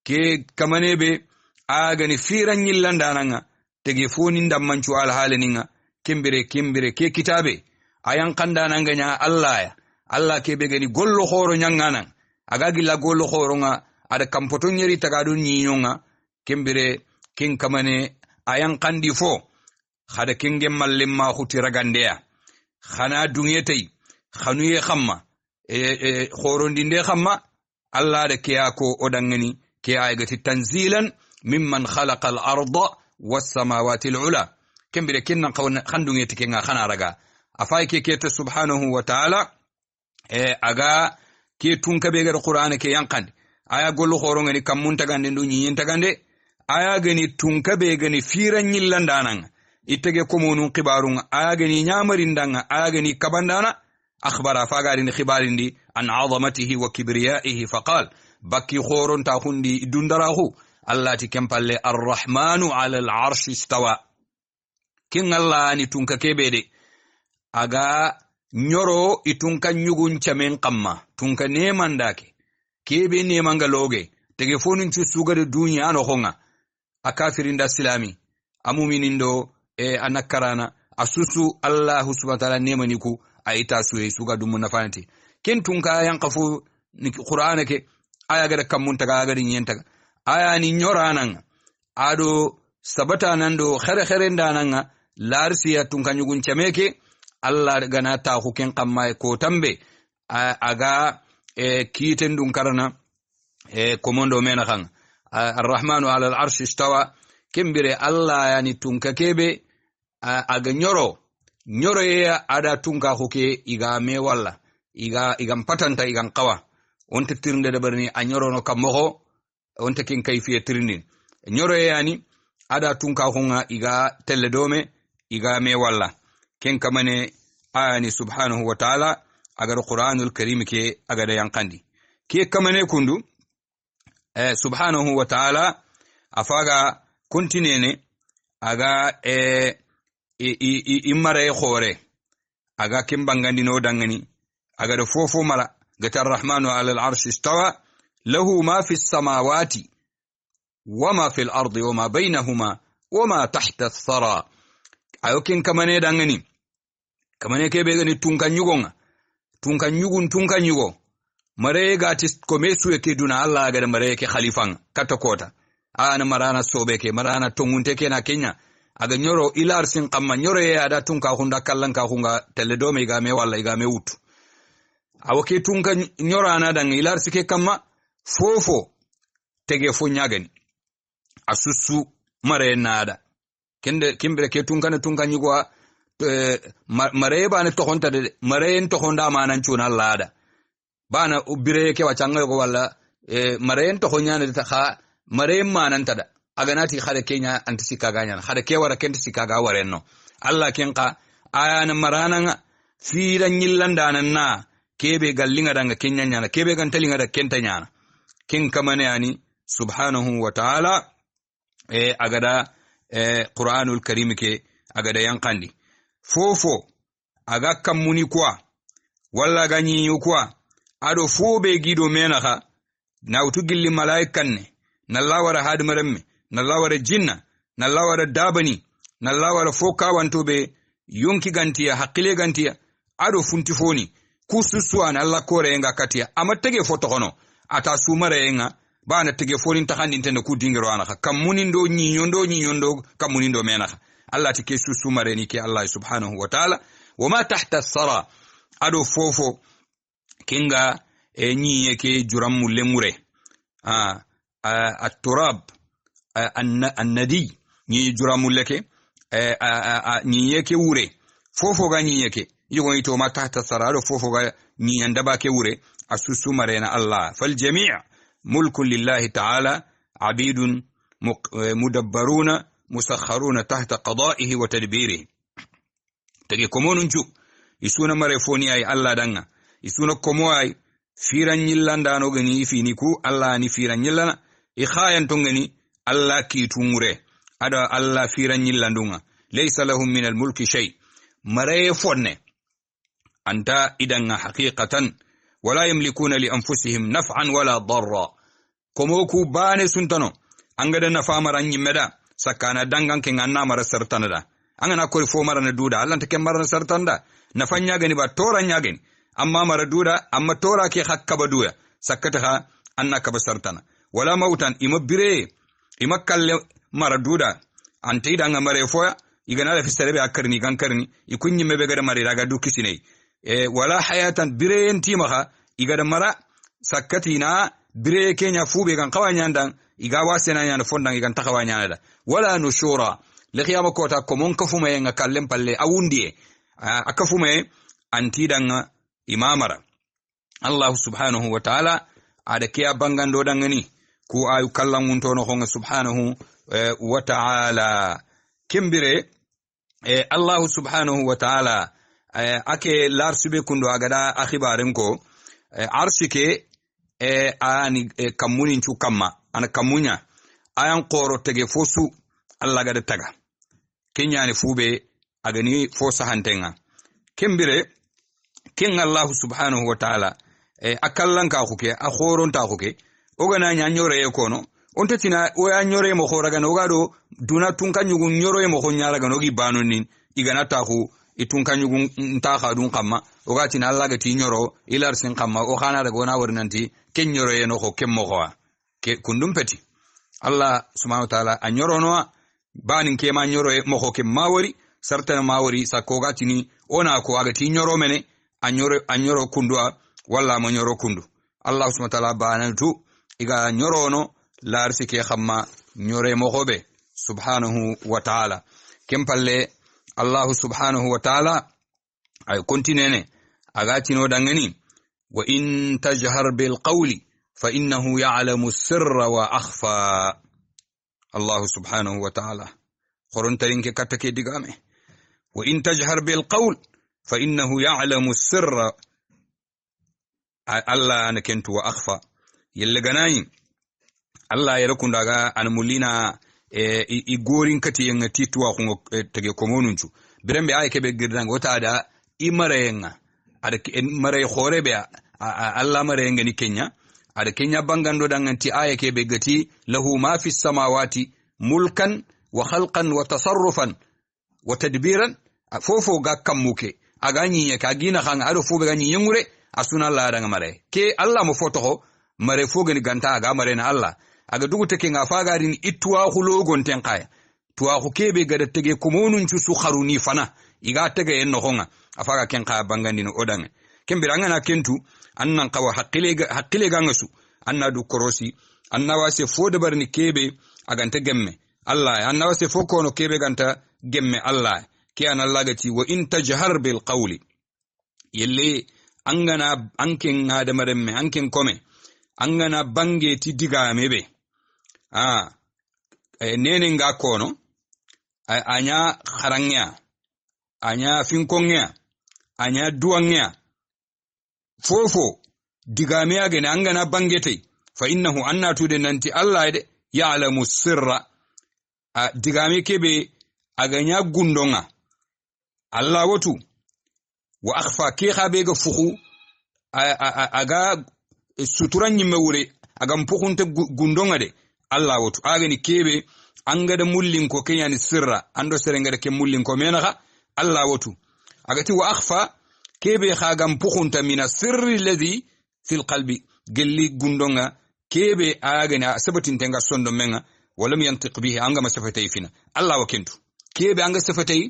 ke kamanebe aga ni firan nyillandana tege foni ndammancu al haleninga kimbire ke kitabe ayan kandana nganya Allah ke be gani gollo khoro nyangana aga gilla gollo khoro nga ada kampoto nyeri tagadu nyinonga kimbire kin kamane ayan kandi fo khada kingem mallimma khuti ragandeya khana dungetay khanuye khamma khoro ndinde khamma Allah da kiyako odangani ke aygati tanzilan mimman khalaqa al-ardha was-samawati al-ula kembire kinna khandunge tikenga khana raga afay ke kete subhanahu wa ta'ala aga ke tunka be gar qur'ana ke yankande aya gollu khoronga ni kamun tagande ndu nyin tagande aya gani tunka be gani firan nyillandanan itege komonun qibarun aya gani nyamarindanga aya gani kabandana akhbara fagari ni khibarindi an azamatihi wa kibriyaihi faqal bakki khoron ta hundi dundarahu allati kempalle arrahmanu ala al-arshi istawa kin Allah ni tunka kebede aga nyoro itunka nyugun chamen qamma tunka nemandake kebe nemanga loge tege fonun ci sugade dunya no honga akafirinda silami amuminindo anakarana asusu Allah subhanahu wa ta'ala nemaniku aita suye suga dumun nafanti ken tunka yanqafu ni qur'ana ke aya gada kamun taga gada nyenta aya ni nyoranan ado sabata nando khere ndananga larsiya tunka nyugun chameke Allah gana ta huken kamma ko tambe aga kiten dun karana komondo mena kan arrahmanu ala al-arshi istawa kimbire Allah yani tunka kebe aga nyoro ya ada tunka huke iga me walla iga patanta iga qawa onta tirnde de barni a nyoro no kamoho onta kin kayfiye tirnin nyoro yani ada tunka hunga iga telle dome iga me walla ken kamane ayani subhanahu wa ta'ala agar qur'anul karim ke agada yankandi ke kamane kundu subhanahu wa ta'ala afaga kontinene aga imare khore aga kimbangandi no dangani aga da fofo mala gata arrahmanu ala al-arshi istawa lahu ma fi as-samawati wama fi al-ardi wama bainahuma wama tahta ath-thara ayokin kamane dangani kamane kebe gani tunka nyugo mare gatis ko mesu yake duna Allah ga da mare yake khalifan kata kota ana marana sobe ke marana tongunte ke na Kenya aga nyoro ilar sin kamma nyoro ya da tunka hunda kallan ka hunga teledome ga me walla ga me wutu awoke tunka nyoro ana dan ilar sike kamma fofo tege fo nyagani asusu mare nada kimbre ke tunka na tunka nyugo mare ba ne to honta de mare en to honda manan chuna lada bana ubire ke wachanga ko walla mare en to honyana ta kha mare manan tada aganati khade Kenya antisika ganya khade ke wara kenti sikaga warenno Allah kenka ayana marana fiira nyillanda nanna kebe gallinga danga Kenya nyana kebe gantalinga da kenta nyana kin kamane ani subhanahu wa ta'ala agada Qur'anul Karim ke agada yankandi fofo aga kamuni kwa walla ganyi kwa ado fobe gido menaha na utugilli malaikan ne na lawara hadmaremme na lawara jinna na lawara dabani nalla wala fo kawantobe yonki gantiya haqqile gantiya ado funti foni kususuana alla kore nga katia amatege foto kono ata sumare nga bana tege foni takhandi tende ku dingiro anaka kamunindo nyinyondo kamunindo menaka alla tike susumare ni ke Allah subhanahu wa ta'ala wama tahta as-sara ado fofo kinga nyi yake juramu lemure at-turab an-nadi nyi juramu leke nyi yake wure fofo ga nyi yake yugo ito ma tahta sararo fofo ga ni andaba ke wure asusu marena Allah fal jami' mulkun lillahi ta'ala abidun mudabbaruna musakharuna tahta qada'ihi wa tadbirihi tagi komonunchu isuna marefoni ay Allah danga isuna komo ay firan nyillanda no gani fini ku Allah ni firan nyillana ikhayan tongani Allah ki tumure ada Allah firan nyillandunga laysa lahum min al-mulki shay marefone anta idanga haqiqatan wala yamlikuna li anfusihim naf'an wala darra komo ku bane suntano angada nafa maranyi meda sakana dangan ke nganna mara sartanada angana ko fo marana duda Allah take marana sartanda nafanya gani ba tora nyagani amma mara duda amma tora ke hakka baduya sakata ha annaka basartana wala mautan imabire imakalle mara duda anta idanga mare foya igana la fisarebe akarni gankarni ikunyi mebe gada mare daga dukisine wala hayatan bire entimaha igada mara sakatina bire kenya fube kan kawanyanda iga wasena nyanda fondang igan takawanyanda wala nushura lekiyama kota komon kafume nga kallem palle awundie akafume antidanga imamara Allah subhanahu wa ta'ala ada kiya bangando dangani ku ayu kallangun tono honga subhanahu wa ta'ala kimbire Allah subhanahu wa ta'ala ake larsube kundo agada akhibaren ko arshike ani kamunin chu kamma ana kamunya ayan qoro tege fosu Allah gada taga kenya ni fube agani fosa hantenga kimbire kin Allah subhanahu wa ta'ala akallan ka kuke a khoron ta kuke ogana nya nyore e kono onta tina o ya nyore mo khoraga no gado duna tunka nyugun nyore mo khonyara ga no gi banonin igana ta ku itunka nyugun nta khadun kamma ogati na Allah ga ti nyoro ilar sin kamma o khana daga wana warnanti ken nyore e no ko kem mo khoa ke kundum peti Allah subhanahu wa ta'ala a nyoro no banin ke ma nyoro e mo ko kem mawari sartana mawari sakogati ni ona ko aga ti nyoro mene anyoro kundua wala mo nyoro kundu Allah subhanahu wa ta'ala banatu iga nyoro no larsi ke khamma nyore mo hobe subhanahu wa ta'ala kempalle Allah subhanahu wa ta'ala ay kontinene agati no dangani wa in tajhar bil qawli fa innahu ya'lamu sirra wa akhfa Allah subhanahu wa ta'ala qoron tarinke katake digame wa in tajhar bil qawl fa innahu ya'lamu sirra Allah ana kentu wa akhfa yelle ganani Allah ya rakunda ga an mulina igorin kati yanga titwa ko tege komonunchu birembe ay kebe girdanga wata da imarenga ada mare khorebe Allah marenga ni Kenya ada Kenya bangando danganti ay kebe gati lahu ma fi samawati mulkan wa khalqan wa tasarrufan wa tadbiran fofo ga kamuke aganyi ya kagina khanga ado fo be ganyi yengure asuna Allah danga mare ke Allah mo foto mare fo gani ganta aga mare na Allah aga dugu teke nga fagarin itwa hulogon tenkaya tuwa ku kebe gada tege kumonun cu su kharuni fana iga tege en no honga afaga ken ka bangandi no odange kembiranga na kentu annan qawa haqqile gangasu anna du korosi anna wase fo de barni kebe aganta gemme Allah anna wase fo kono kebe ganta gemme Allah ke an Allah gati wa in tajhar bil qawli yelle angana anken ngada maremme anken kome angana bange ti diga mebe nene nga kono anya kharangya anya finkongya anya duwangya fofo digame age na angana bangete fa innahu annatu de nanti Allah de ya'lamu sirra digame kebe aganya gundonga Allah watu wa akhfa ke khabe ga fuhu aga suturan nyimme wure aga mpukunte gundonga de Allah watu agani kebe angada mullin ko kenyani sirra ando serengada ke mullin ko menaha Allah watu agati wa akhfa kebe khagam pukhunta mina sirri alladhi fil qalbi gelli gundonga kebe agana sabatin tenga sondo menga walam yantiq bihi anga masafatay fina Allah wakentu kebe anga safatay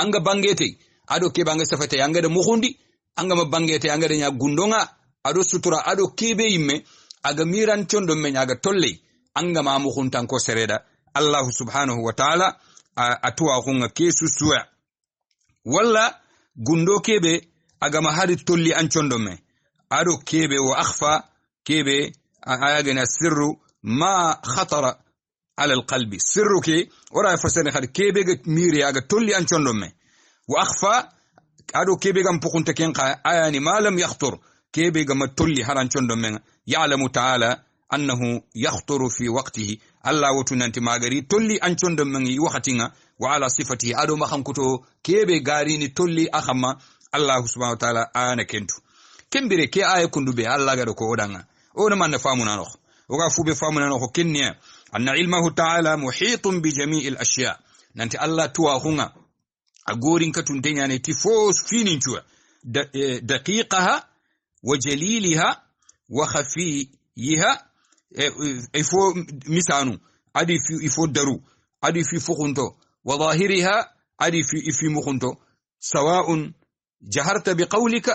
anga bangete ado kebe anga safatay anga da mukhundi anga mabangete anga da nya gundonga ado sutura ado kebe imme aga miran tondo menya aga tolle anga ma mukhuntan ko sereda Allah subhanahu wa ta'ala atuwa hunga kesu suwa walla gundo kebe aga ma hari tolli an tondo me ado kebe wa akhfa kebe ayagana sirru ma khatara ala alqalbi sirru ke ora fasane khad kebe ga miri aga tolli an tondo me wa akhfa ado kebe gam pukunta ken kha ayani ma lam yakhtur kebe ga ma tolli haran tondo men ya'lamu ta'ala annahu yakhturu fi waqtihi Allah wotunanti magari tolli an tondo men yi wakatinga wa ala sifatihi ado ma khankuto kebe gari ni tolli akhama Allah subhanahu wa ta'ala ana kentu kembire ke ay kundube Allah ga ko odanga ona man famuna no oga fube famuna no kenniya anna ilmuhu ta'ala muhitun bi jami'il ashya nanti Allah tuwa hunga agorin katun denyane tifos finin tuwa daqiqaha wa jaliliha wa khafiyiha ifo misanu adi fi ifo daru adi fi fukunto wa zahiriha adi fi mukunto sawa'un jaharta biqawlika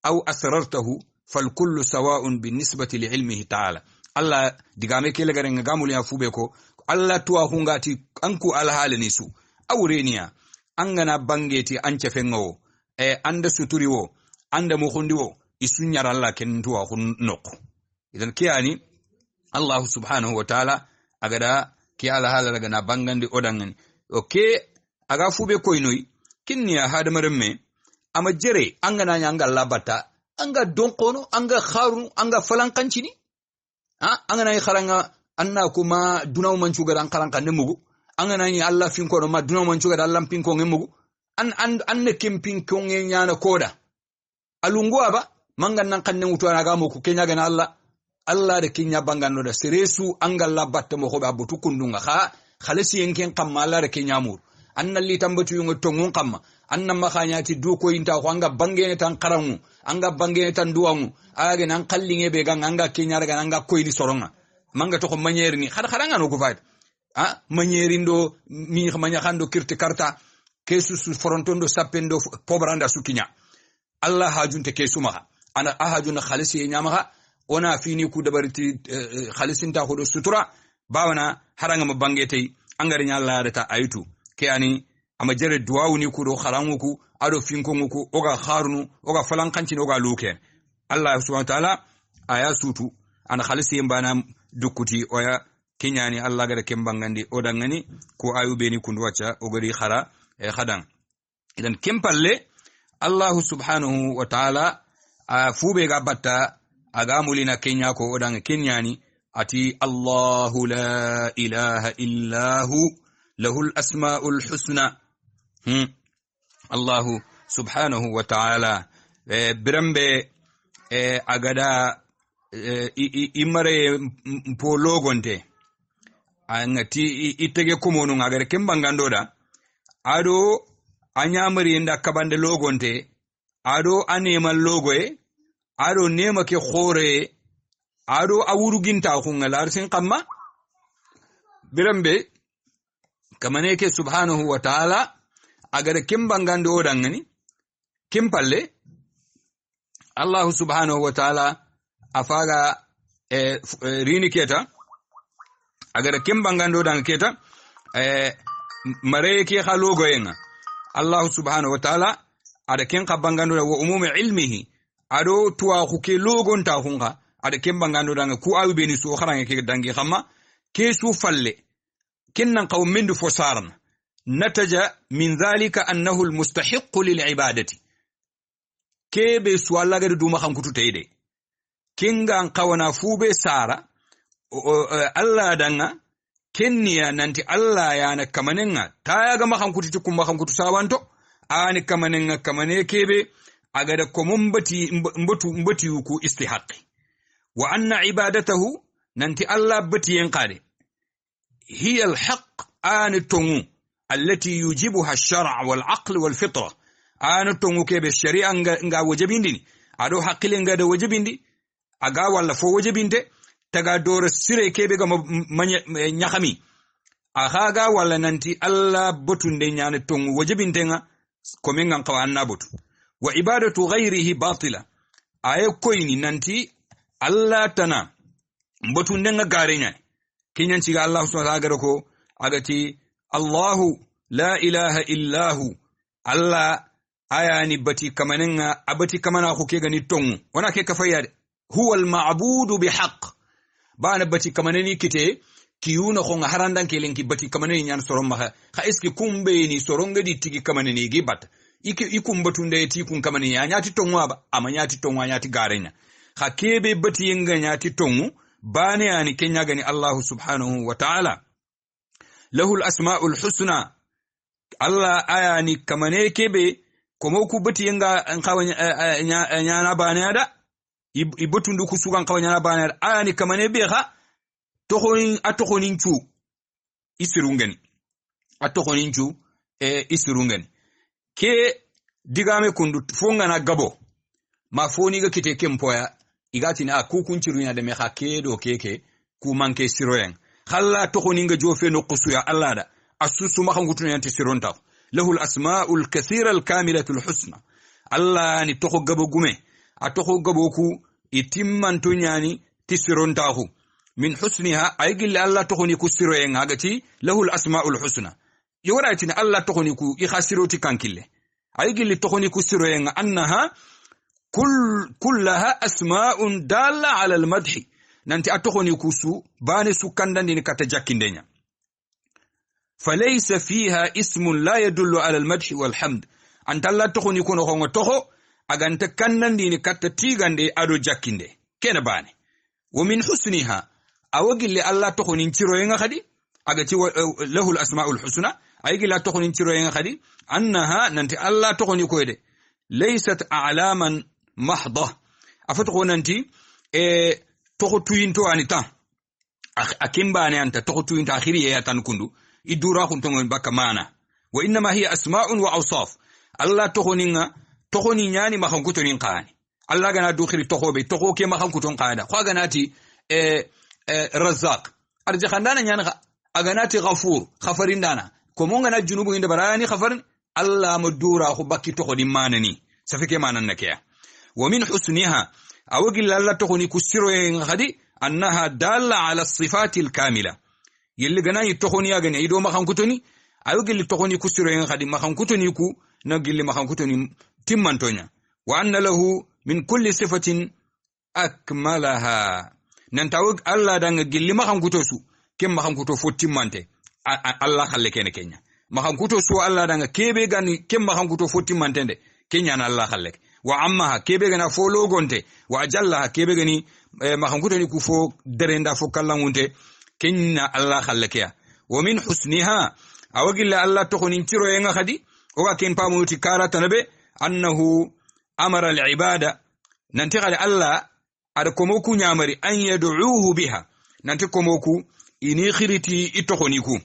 aw asrartahu falkullu sawa'un binisbati li'ilmihi ta'ala Allah digame kele garenga gamul ya fube ko Allah tuwa hungati anku alhalini su awreniya angana bangeti anche fengo anda suturiwo anda mukhundiwo isunyara Allah ken tuwa hunnoko idan kiyani Allah subhanahu wa ta'ala agada ki alhala daga na bangandi odangani okay aga fube koinoi kinniya hadamaremme ama jere angana nyanga labata anga donkono anga kharu anga falankancini angana yi kharanga anna kuma dunaw manchu ga dan kharanka nemugo angana ni Allah finko no ma dunaw manchu ga dan Allah pinko ngemugo an kempinko nyana koda alungwa ba mangan nan kanne mutu na ga mo ku kenya ga Allah da kinya bangano da seresu anga labatta mo ko abutu kundunga khalasi yenken kamma Allah da kinya mur anna li tambatu yungo tongun kamma anna makhanyati du ko inta ko anga bangene tan karangu anga bangene tan duwangu age nan kallinge be gang anga kinyar ga anga koydi soronga manga to ko maniere ni khadanga no ko fayt maniere ndo mi khmanya khando kirti karta kesu su frontondo sapendo pobranda sukinya Allah hajunte kesu maha ana ahajuna khalisi nyamaha ona fini ku dabarti khalisinta ko do sutura bawana haranga mabangete angari nya Allah da ta aytu ke ani ama jere duwawu ni ku do kharanguku ado finkonguku oga kharnu oga falankanci oga luke Allah subhanahu wa ta'ala aya sutu ana khalisi mbana dukuti oya kinyani Allah gada kembangandi odangani ko ayube ni kundu wacha ogari khara khadan idan kempalle Allah subhanahu wa ta'ala fube ga batta aga mulina kenya ko odang kenyani ati Allahu la ilaha illahu lahul asmaul husna Allahu subhanahu wa ta'ala birambe agada imare mpo logonte angati itege kumonu ngagare kembangandoda ado anyamari nda kabande logonte ado anema logoe ado nema ke khore ado awuruginta khungalar sin qamma birambe kamane ke subhanahu wa ta'ala agare kembangando odangani kempalle Allah subhanahu wa ta'ala afaga rini keta agare kembangando dan keta mare ke khalogo yenga Allah subhanahu wa ta'ala ada ken kabangando wa umumi ilmihi ado tuwa khuke logon ta khunga ada kembangando dan ku awbe ni so kharange ke dangi xama ke su falle kinnan qawmin du fosaran nataja min dhalika annahu almustahiq lil'ibadati kebe su Allah ga duma xankutu tayde kinga qawana fube sara Allah danga kenniya nanti Allah yana kamanenga taya ga maxankutu tikum maxankutu sawanto ani kamanenga kamane kebe agada ko mbati ku istihaqi wa anna ibadatahu nanti Allah bati yanqade هي الحق آن تونغو التي يوجبها الشرع والعقل والفطرة آن تونغو كيب الشريعة nga wajabindini ado haqqile nga da wajabindi aga walla fo wajabinde taga dora sire kebe ga nyakami aga walla nanti alla botunde nyane tongu wajabintenga komenga qawa anna botu wa ibadatu ghayrihi batila ay koyni nanti alla tana botunde nga garenya kinyan ci ga Allah subhanahu wa ta'ala ko agati Allahu la ilaha illahu alla ayani bati kamanenga abati kamana ko ke gani tongu wana ke kafayade huwa al-ma'budu bihaq bana bati kamaneni kite kiyuna ko harandan kelen ki bati kamaneni nyan soron maha kha eski kumbe ni soronga di tigi kamaneni gi bat ikum batunde ti kun kamaneni nyati tongu aba amanyati tongu nyati garenya kha kebe bati yenga nyati tongu bane yani kenya gani Allah subhanahu wa ta'ala lahu al-asma'ul husna Allah ayani kamane kebe komo ku bati yenga an kawanya nyana bane ada ibotundu kusugan kawanya na bane ayani kamane be ha atokonin chu isirungeni atokonin chu isirungeni ke digame kundu fonga na gabo ma foni ga kite kempoya igati na kukunchiru ina de me hakedo keke ku manke siroyen khalla tokoninga jofe no qusuya Allah da asusu makangutu yanti sironta lahul asmaul kathira al kamilatul husna Allah ni toko gabo gume atoko gabo ku itimmanto nyani tisirontahu min husniha aygil Allah tokoni ku siroyen agati lahul asmaul husna yoratina Allah tokoni ku ikhasiroti kankille aygil tokoni ku siroyen annaha كلها أسماء دالة على المدح نانتي أتخوني كوسو باني سكندن ديني كتجاكين دينيا فليس فيها اسم لا يدل على المدح والحمد أنت الله تخوني كونو خونغ تخو أغانت كندن ديني كتتيغن دي أدو جاكين دي كين باني ومن حسنها أوغي اللي الله تخوني انترو ينغ خدي أغاتي له الأسماء الحسنى أيغي الله تخوني انترو ينغ خدي أنها نانتي الله تخوني كويدي ليست أعلاما محضة أفتقو ننتي تخو توينتو أنتا أكيمبا أنتا تخو توينتو آخرية يتنكندو إدورا خنتون بك مانا وإنما هي أسماء وأوصاف الله تخو نينياني مخنكتو ننقاني الله غنا دوخري تخو بي تخو كي مخنكتو نقانا خوا غناتي رزاق أرجخاندانا نيانا أغناتي غفور خفرين دانا كمون غنا جنوبو هند براني خفرين الله مدورا خو بكي تخو دي مانني سفكي مانا نكيا ومن حسنها أوجل الله تخوني كسيرو غدي أنها دالة على الصفات الكاملة يلي جناي تخوني أجني يدو ما خنكتوني أوجل تخوني كسيرو غدي ما خنكتوني كو نجيل ما خنكتوني تمانتونيا وأن له من كل صفة أكملها ننتوج الله دعنا جيل ما خنكتوسو كم ما خنكتو فوت تمانته الله خلك كنيا ما خنكتوسو الله دعنا كيبي غني كم ما خنكتو فوت تمانته كنيا الله خلك وعمها كيبه غنا فولو غونتي واجلها كيبه غني ما خنكوتني كفو درندا فو كلامونتي كننا الله خلكيا ومن حسنها اوغل الله تخوني تيرو ينغا خدي او كان باموتي كارا تنبه انه امر العباده ننتي قال الله اد كوموكو نيامري ان يدعوه بها ننتي كوموكو اني خريتي اتخونيكو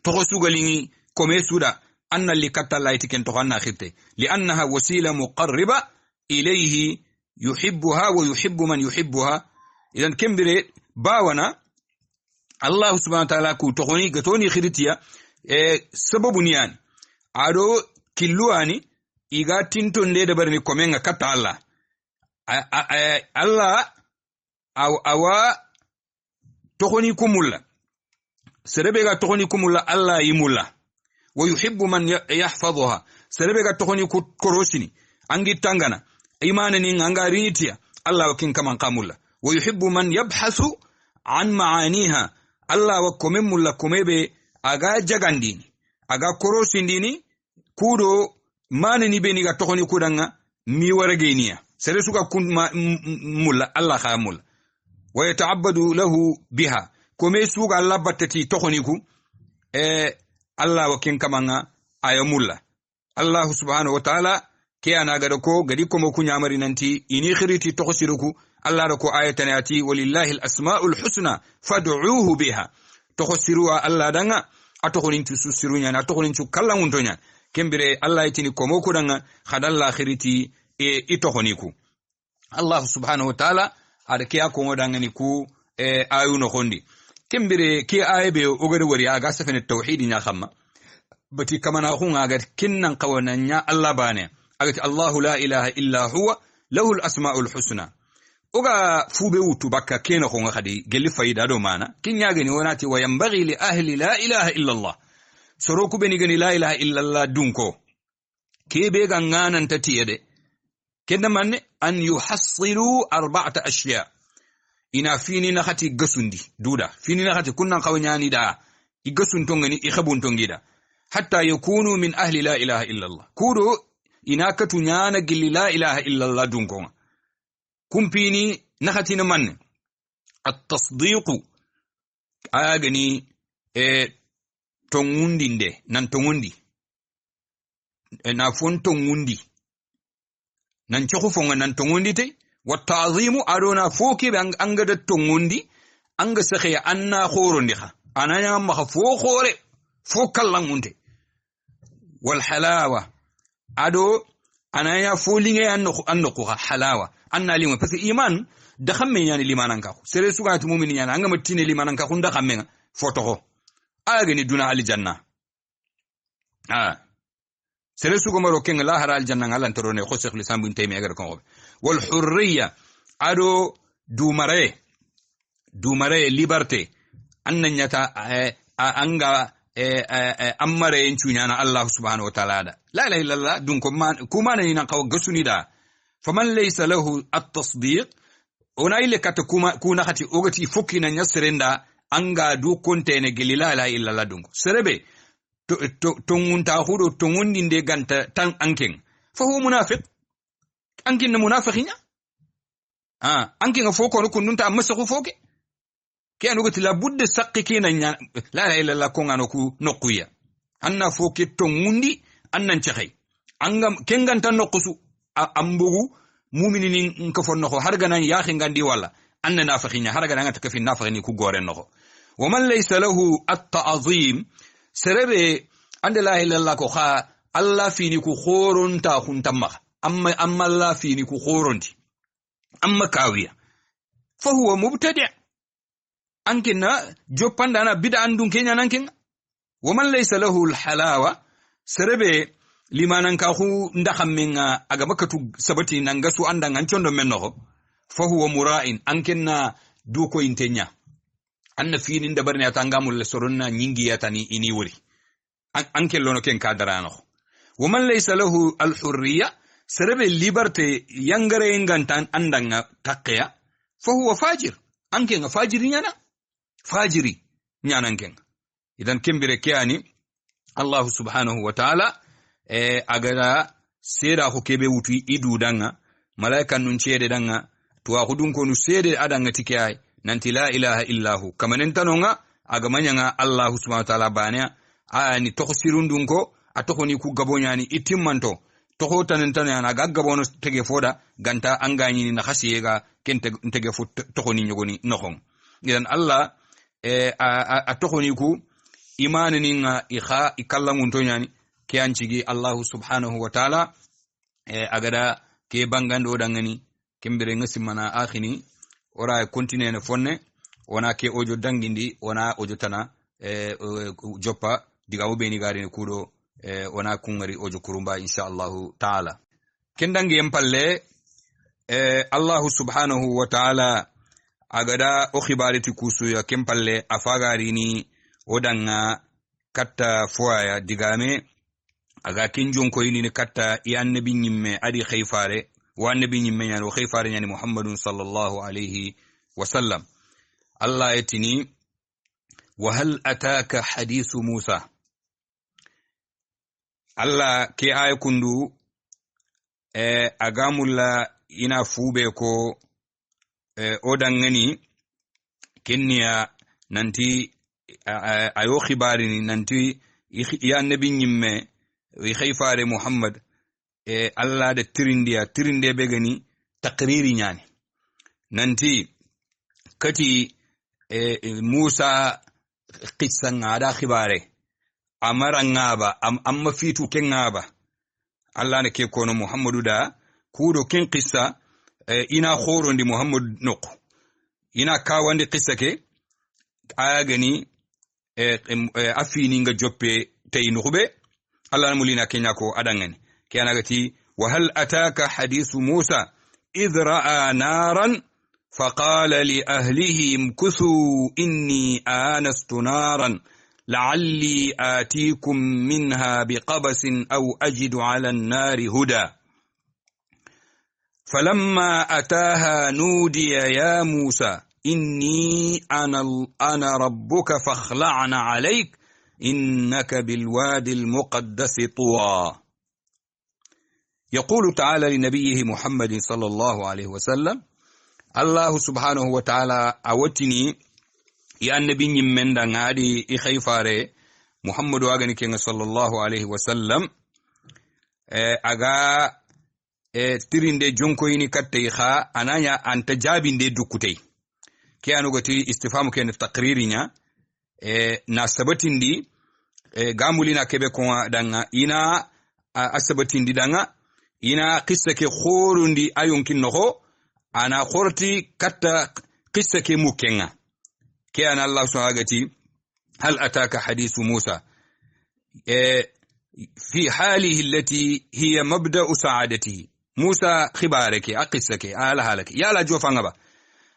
تخسوغليني كومي سودا أن اللي كتلا يتكن تغنى خيرته لأنها وسيلة مقربة إليه يحبها ويحب من يحبها إذن كم بري باونا الله سبحانه وتعالى كو تغني قطوني خيرتيا سبب نيان عدو كلواني إيغا تنتون ليدا برني كومينغا كتا الله الله أو تغني كمولا سربيغا تغني كمولا الله يمولا ويحب من يحفظها سربيغا تخوني كروسيني انغي تانغانا ايمانني انغا رينيتيا الله وكين كمان قامولا ويحب من يبحث عن معانيها الله وكمم الله كمبه اغا جاغانديني اغا كروسينديني كودو مانني بينيغا تخوني كودانغا مي ورغينيا سرسوكا كون مولا الله خامول ويتعبد له بها كومي سوغا الله باتتي تخونيكو Allah wakin kamanga ayamulla Allah subhanahu wa ta'ala ke ana gada ko gadi ko mo kunyamari nanti ini khiriti tokosiruku Allah da ko ayatan ati walillahi al-asma'ul husna fad'uuhu biha toko siruwa Allah danga atokonin su sirunya na atokonin su kallanguntonya kembere Allah yitini komo kudanga khadalla khiriti itokoniku Allah subhanahu wa ta'ala ada kiya ko ngodanga ni ku ayuno khondi kembere ki aybe ogere wari aga safene tauhid nya khamma bati kamana khunga aga kinnan qawananya Allah bane agati Allah la ilaha illa huwa lahu al-asma'ul husna oga fube wutu bakka kena khunga khadi gelli fayda do mana kinyaga ni wonati wa yanbaghi li ahli la ilaha illa Allah soroku beni gani la ilaha illa Allah dunko kebe ganganan tatiyede kenda manne an yuhassilu arba'ata ashya ina fini na khati gasundi duda fini na khati kunnan qawnyani da igasun tongani ikhabun tongida hatta yakunu min ahli la ilaha illa Allah kudo ina katunyana gilli la ilaha illa Allah dunko kumpini na khati na manne at-tasdiq agani tongundi nde nan tongundi na fon tongundi nan chokhu fonga nan tongundi te wa ta'zimu adona foki be anga da tongundi anga sakhe anna khorondi kha ananya ma fo khore fo kallangunte wal halawa ado ananya fo linge anno ko halawa anna limo parce que iman da khamme yani limanan ka sere sugati mu'mini yani anga matine limanan ka khunda khamme foto ko agani duna aljanna sere sugo maro ken la hara aljanna ngalan torone ko cheikh lisam bin taymi agar ko wal hurriya ado dumare liberté annanyata anga amare enchunyana Allah subhanahu wa ta'ala la ilaha illa Allah dun kuma ni nan kaw gasuni da faman laysa lahu at-tasdiq ona ile kata kuna khati ogati fukina nyasrenda anga du kontene gelila la illa la dungo serebe tongunta hudo tongundi de ganta tan anken fa huwa munafiq ankin na munafiqinya ankin foko no kununta amma sa foke ke anu gati la budde sakki kina nya la ilaha illa Allah ko ngano ku nokuya anna foke tongundi annan cexay angam kenganta nokusu ambugu mu'minin nka fonno ko harga nan ya ngandi wala anna nafiqinya harga nan ta kafi nafiqini ku gore noko ومن ليس له التعظيم سربي عند لا اله الا الله كو خا الله فيني كو خورون تا خنتما اما الله فيني كو خورونتي اما كاويا فهو مبتدع انكنا جوباندانا بدا اندون كينيا نانكين ومن ليس له الحلاوه سربي limanan ka hu ndakhammenga aga bakatu sabati nangasu andanga nchondo menno fa huwa mura'in ankenna duko intenya anna finin da barne atangamul soronna nyingi yatani ini wuri anke lono ken kadarano waman laysa lahu al-hurriya sarabe liberté yangare ngantan andanga takya fa huwa fajir anke nga fajiri nyana nken idan kembere kyani Allah subhanahu wa ta'ala agara sera ko kebe wutu idu danga malaika nun cede danga to akudun ko nu sede adanga tikay nanti la ilaha illahu kamanen tanonga agamanyanga Allah subhanahu wa ta'ala bania ani tokosirundun ko atokoni ku gabonyani itimmanto toko tanen tanana gaggabono tege foda ganta angani na khasiyega kente tege fo tokoni nyogoni nokhon idan Allah atokoni ku imanini nga ikha ikallamun to nyani ke ancigi Allah subhanahu wa ta'ala agada ke bangando dangani kembere ngasimana akhini ora continue ne fonne wana ke ojo dangindi wana ojo tana joppa diga ubeni gari ne kudo wana kungari ojo kurumba insha Allah ta'ala kendangi empalle Allah subhanahu wa ta'ala agada o khibariti kusu ya kempalle afagari ni odanga katta foya digame aga kinjon ko yini katta ya annabi nyimme adi khayfare wa annabi nyimme yani wa khayfare yani Muhammadun sallallahu alayhi wa sallam Allah yatini wa hal ataka hadithu Musa Allah ke ay kundu agamulla ina fube ko odangani kenya nanti ayo khibari nanti ya annabi nyimme wi khayfare Muhammad Allah da tirinde be gani takriri nyani nanti kati Musa qissa ngada khibare amara ngaba amma fitu ken ngaba Allah ne ke kono Muhammadu da kudo ken qissa ina khorondi Muhammad noko ina kawande qissa ke agani afini nga joppe tay nukhbe Allah mulina kenya ko adangani kiyana gati wa hal ataka hadithu Musa idh ra'a naran فقال لأهله امكثوا إني آنست نارا لعلي آتيكم منها بقبس أو أجد على النار هدى فلما أتاها نودي يا موسى إني أنا ربك فاخلعن عليك إنك بالوادي المقدس طوى. يقول تعالى لنبيه محمد صلى الله عليه وسلم الله سبحانه وتعالى أوتني يا النبي من دعادي إخيفاره محمد وعجني كنا صلى الله عليه وسلم أجا ترين جونكو إني كتيخا أنا أنت جابين دكتي كأنو قتي استفهام كأن في تقريرنا ناسبتين دي غامولينا كبكوا دعنا إنا أسبتين دي دعنا إنا قصة كخورون دي أيونكين نهو أنا خورتي كتا قصة كموكينا كأن الله سبحانه هل أتاك حديث موسى في حاله التي هي مبدأ سعادته موسى خبارك أقصك على حالك يا لا جوفانغبا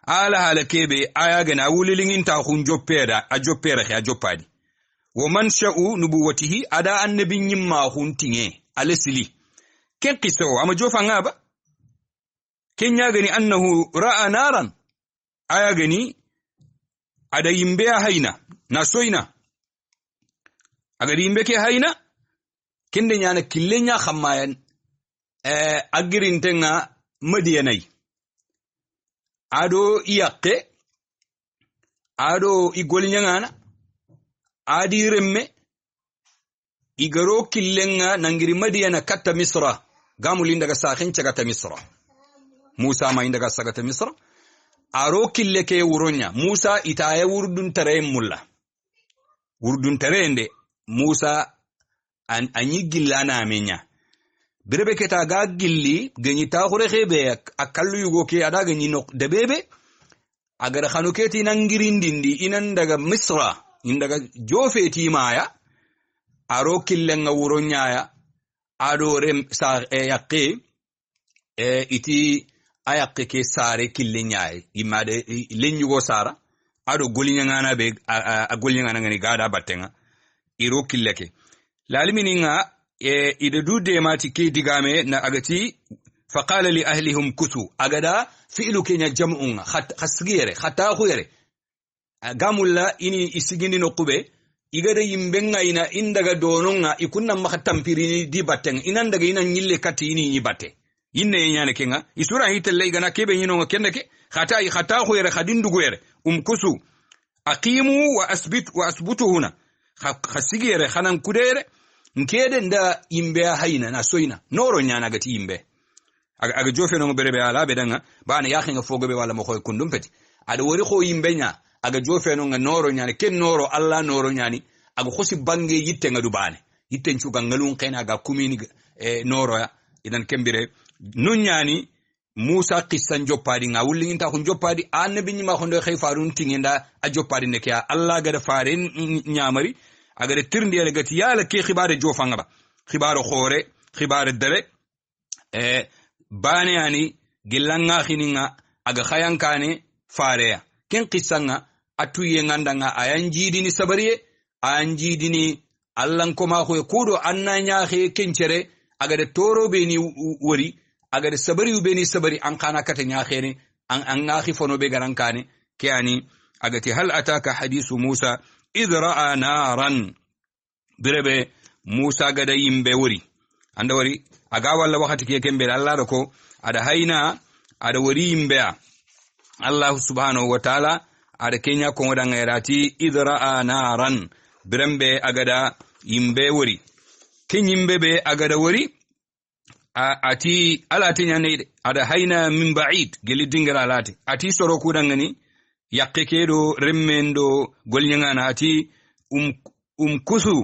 على حالك بي آياغنا وللين تاخون جوبيرا أجوبيرا أجوبادي ومن شاء نبوته أدا النبي نما خنتيه على سلي كن قصة أما جوفانغبا كن يغني أنه رأى نارا آياغني أدا يمبيا هينا ناسوينا أغا يمبيا هينا كن دنيانا كلنا خمايان أجرين تنا مديني أدو إياك أدو إيقولينا أدي رمي إيقرو كلنا ننجري مدينة كتا مصر قاموا لندقى ساخين كتا مصر موسى ما عندك ساكتا مصر أرو كلك ورونيا موسى إتايا وردون ترين ملا وردون ترين دي موسى أني جلانا أمينيا birebe keta ga gilli gani ta khore khebe akallu yugo ke ada gani no debebe agar khanuketi nangirindindi inan daga misra indaga jofeti maya aro killenga wuronyaaya ado rem sa yaqi iti ayaqi ke sare killenyaay imade lenyugo sara ado golinyanga na be golinyanga ngani gada battenga iro killeke lalimininga إذا دود ماتي كي دعامة نأجتي فقال لأهلهم كتو أجدا فعلوا كنا جمعون خسغيره خطأ خويره قامولا إني إسجني نقبة إذا يمبنغا إنا إندعا دونونغا يكون ما خطامبيرني دي باتن إن عندك إنا نيل كاتيني يباتة إنه يعني كنا إسورة هي تلاقي جنا كيبه ينوع كندك خطأ خويره خدين دغويره كسو أقيموا وأثبتوا هنا خسغيره خنام كوديره nkede nda imbe haina na soina noro nyana gati imbe aga jofe no berebe ala bedanga bana yakhinga fogobe wala mo koy kundum peti ada wori ko imbe nya aga jofe no noro nyane ken noro alla noro nyani aga khosi bange yitte ngadu bane yitte ncuga ngalun kena aga kumini noro ya idan kembire nun nyani Musa qissan joppadi nga wulli inta ko joppadi annabi nyima ko ndo khayfarun tingenda a joppadi ne kya alla gada faare nyamari agar tirndi ele gati yala ke khibare jofanga ba khibaro khore khibare dare bane yani gilanga khininga aga khayankane fareya ken qissanga atuye ngandanga ayanjidini sabariye ayanjidini allan koma ko kudo annanya khe kencere aga de toro beni wori aga de sabari beni sabari an kana kata nya khene an ngahi fono be garankane ke yani aga ti hal ataka hadithu Musa إذ رأى نارا بربي موسى قد يمبي وري عند وري أقاوى الله وقت كي يكمبي الله ركو أدا هينا أدا وري يمبي الله سبحانه وتعالى أدا كينيا كونغدا غيراتي إذ رأى نارا بربي أقدا يمبي وري كين يمبي بي أقدا وري أتي ألا تنيا نيد أدا هينا من بعيد قلي دنجر ألاتي أتي سروكو دنغني yakke kedo remmendo golnyangana ati kusu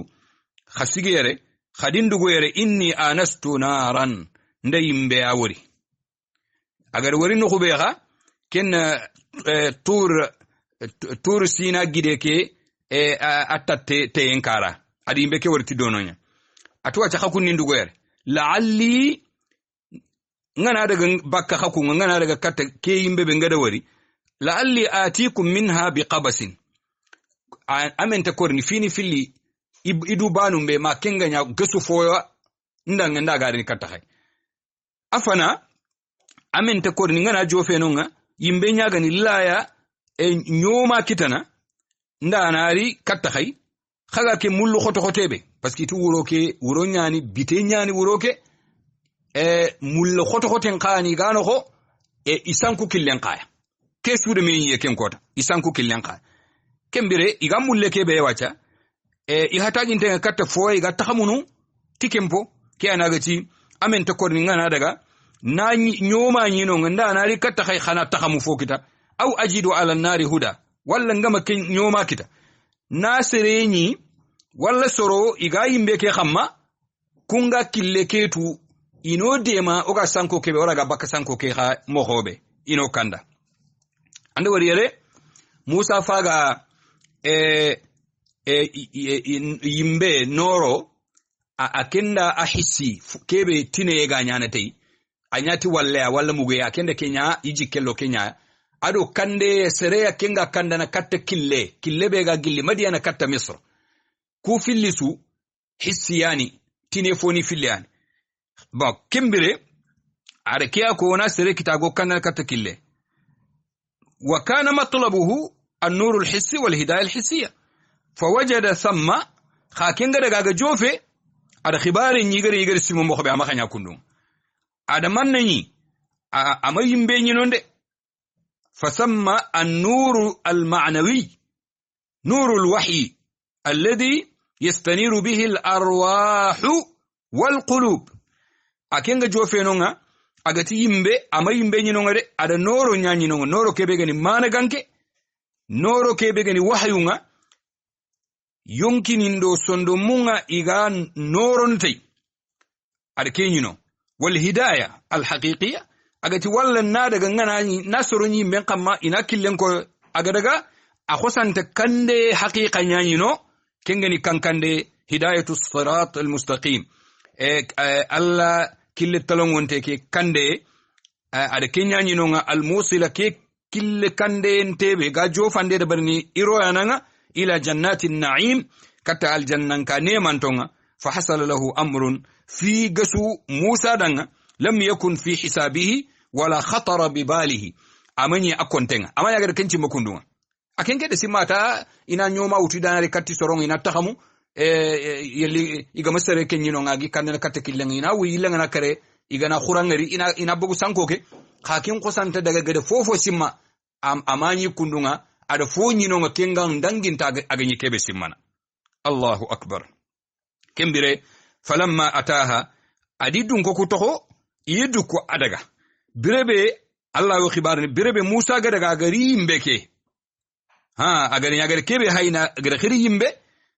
khasigere khadindugoyere inni anastu naran nda yimbe awori agar wari no khubeha ken tour sina gideke attatte te enkara adi yimbe ke warti dononya atwa cha khakun nindugoyere la'alli ngana daga bakka khaku ngana daga katta ke yimbe be ngada wari la'alli atikum minha biqabasin amenta korni fini filli idu banu be ma kenganya gesu foyo ndanga ndaga ni katta hay afana amenta korni ngana jofe nonga yimbe nyaga ni laya nyoma kitana ndanari katta hay khaga ke mullu khoto khotebe parce que tu wuro nyani bite nyani wuroke mullu khoto khoten qani gano ko isanku killen qaya kesu de men yeken kota isanku killen qaya kembire iga mulle kebe wacha i hataji ntenga katta fo iga tahamunu tikempo ke anagati amen to korni ngana daga na nyoma nyino nganda na ri katta khay khana tahamu fo kita au ajidu ala nari huda walla ngama ken nyoma kita na sereni walla soro iga yimbe ke khamma kunga kille ketu ino dema oga sanko kebe wala ga baka sanko ke ha mohobe ino kanda ande wari yele Musa faga yimbe noro akenda ahisi kebe tine ga nyana tay anyati walla mugo akenda kenya iji kello kenya ado kande sereya kenga kanda na katta kille be ga gilli madiana katta misr ku fillisu hissiyani tine foni filliyani ba kimbire arakiya ko na sere kitago kanda katta kille wa kana matlabuhu an-nur al-hissi wal-hidayah al-hissiyah فوجد ثم خاكينغا دغا جوفي ada khibari nyigari simo mo khobe amakanya kundum ada manni ama yimbe nyinonde fasamma an-nur al-ma'nawi nur al-wahy alladhi yastaniru bihi al-arwah wal-qulub akenga jofe nonga agati yimbe ama yimbe nyinonga de ada noro nyanyi nonga noro kebe gani mana ganke noro kebe gani wahyunga yonkinindo sondo munga iga norontai arkenyino wal hidayah al haqiqiyya agati walla na daga ngana nasroni men kamma ina killen ko aga daga akhosanta kande haqiqa nyanyino kengeni kankande hidayatu sirat al mustaqim alla kille talongonte ke kande ada kenyanyino nga al musila ke kille kande entebe ga jofande de barni iro yananga إلى جنات النعيم كتا الجنة كنيمان تونغا فحصل له أمر في قسو موسى دنغا لم يكن في حسابه ولا خطر بباله أمني أكون تنغا أما يغير كنتي مكون دونغا أكين كده سماتا إنا نيوما وتدانا ركاتي سرون إنا تخمو يلي إيغا مستر كنينو ناغي كاندنا كتكيلن إنا ويلن نكري إيغا نخورانغري إنا بغو سانكوكي خاكين قسان تدغا غده فوفو سما أماني كندونغا ada fonyi no kengan danginta aganyi kebe simmana Allahu akbar kembire falamma ataha adidun ko kutoho yedu ko adaga birebe Allah wa khibarni birebe Musa ga daga gari mbeke agari agari kebe hayna agari khiri yimbe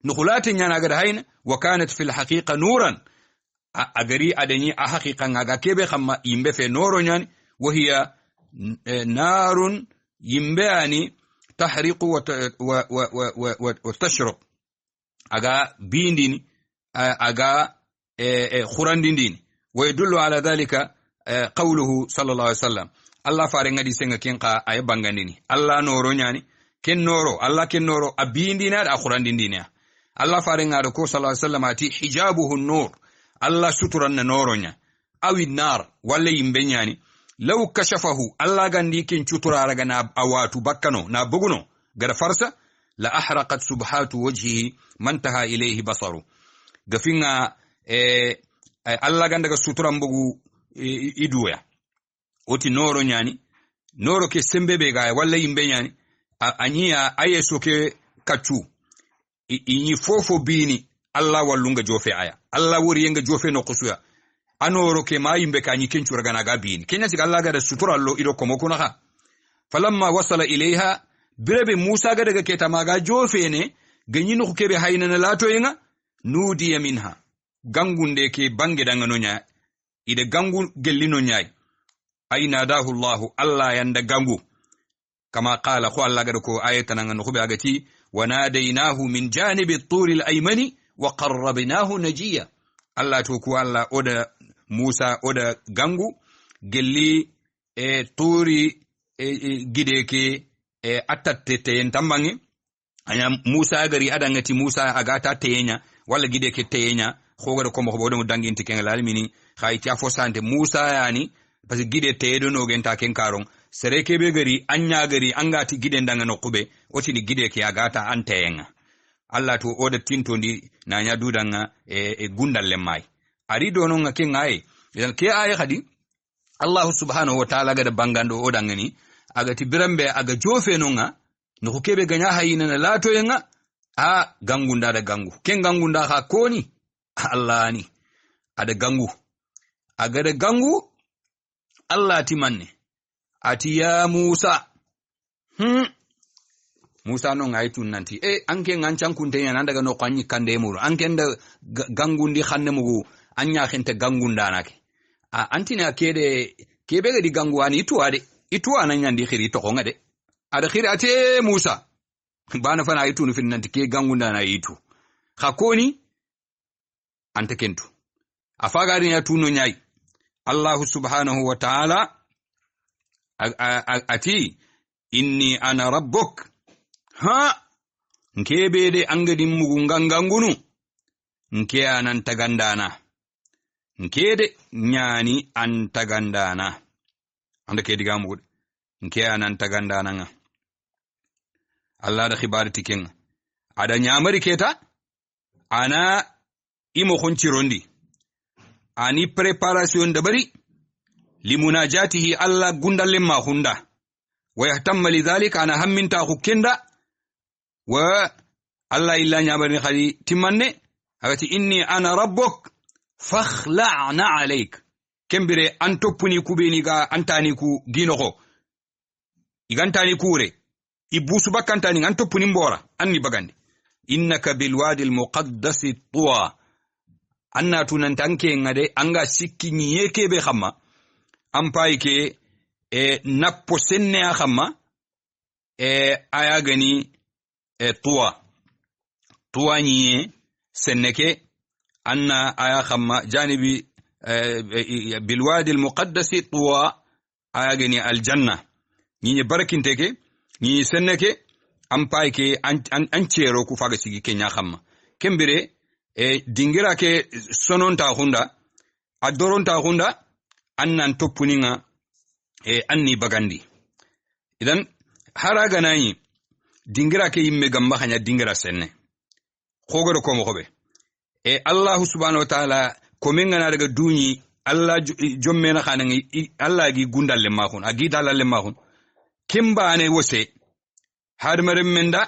nukhulatin yana agari hayna wa kanat fil haqiqa nuran agari adani a haqiqan aga kebe khamma yimbe fe noro nyani wa hiya narun yimbe ani تحرق وتشرق أجا بيندين أجا خراندين ويدل على ذلك قوله صلى الله عليه وسلم الله فارنغ دي سنغ كينقا أي بانغانديني الله نورو نياني كن نورو الله كن نورو أبيندين أد خراندين الله فارنغ ركو صلى الله عليه وسلم أتي حجابه النور الله سترن نورو نيا أو النار ولا يمبنياني لو كشفه الله غندي كن چتورا رغنا اواتو بكنو نا بغنو غدا فرسا لا احرقت سبحات وجهه منتهى اليه بصره غفينا الله غندغا سوتورا مبغو iduya oti noro nyani noro ke sembebe ga walla yimbe nyani anya ayeso ke kachu inyi fofo bini Allah wallunga jofe aya Allah wori yenga jofe no kusuya anoro ke ma yimbe kanyi kenchu ragana ga bini kenya siga Allah ga da sutura allo ido komo kuna ha falamma wasala ilaiha birebe Musa ga daga keta maga jofene ganyin ku kebe hayna na lato yenga nudi minha gangunde ke bange danga nonya ide gangu gellino nyai aina dahu Allah yanda gangu kama qala khu Allah ga ko ayatan ngano khube agati wanadainahu min janibi at-tur al-aymani wa qarrabnahu najiya Allah to ku Allah oda Musa oda gangu gelli turi gideke atatte teyen tambangi anya Musa gari adangati Musa agata teyenya wala gideke teyenya khogara ko mo bodo danginti ken lalmini khayti afosante Musa yani parce gide teyedo no genta ken karon sereke be gari anya gari angati gide ndanga no kube otini gide ke agata anteyenga Allah to oda tintondi nanya dudanga gundal lemmai ari do non ken ay ke ay khadi Allah subhanahu wa ta'ala ga da bangando odangani agati birambe aga jofe nonga no ko kebe ganya hayina na lato yenga a gangunda da gangu ken gangunda ha koni Allah ni ada gangu aga da gangu Allah timanne ati ya Musa Musa no ngai tunnanti anke ngancan kunte yana daga no kwanyi kande muru anke nda gangundi khanne mugu anya khente gangunda nake antina kede kebe ga di ganguani ituwa nan yandi khiri to konga de ada khiri ate Musa bana fana itu no finnanti ke gangunda na itu khakoni ante kentu afagari ya tuno nyai Allah subhanahu wa ta'ala ati inni ana rabbuk nkebe de angadi mugu ngangangunu nke anan tagandana nkede nyani antagandana anda ke diga mugud nke anan tagandana nga Allah da khibarati ken ada nyamari keta ana imo khonchirondi ani preparation da bari limunajatihi Allah gundal lemma hunda wa yahtamma lidhalika ana hamminta khukenda wa Allah illa nyamari khali timanne agati inni ana rabbuk fakhla'na alayk kembere antopuni kubeni ga antani ku ginoko igantani kure ibusu bakantani antopuni mbora anni bagandi innaka bilwadi almuqaddas tuwa anna tunantanke ngade anga sikki yeke be xamma ampai ke nappo senne a xamma aya gani tuwa nyiye senneke anna aya xamma janibi bilwadi almuqaddas tuwa aya gani aljanna nyi barakinteke nyi senneke ampai ke an cero ku faga sigi kenya xamma kembere dingira ke sononta hunda adoronta hunda annan topuninga anni bagandi idan haraga nani dingira ke yimme gamba hanya dingira senne khogoro ko mo khobe Allah subhanahu wa ta'ala ko menga na daga duni Allah jomme na khanangi Allah gi gundal le mahun agi dalal le mahun kimba ne wose hadmare menda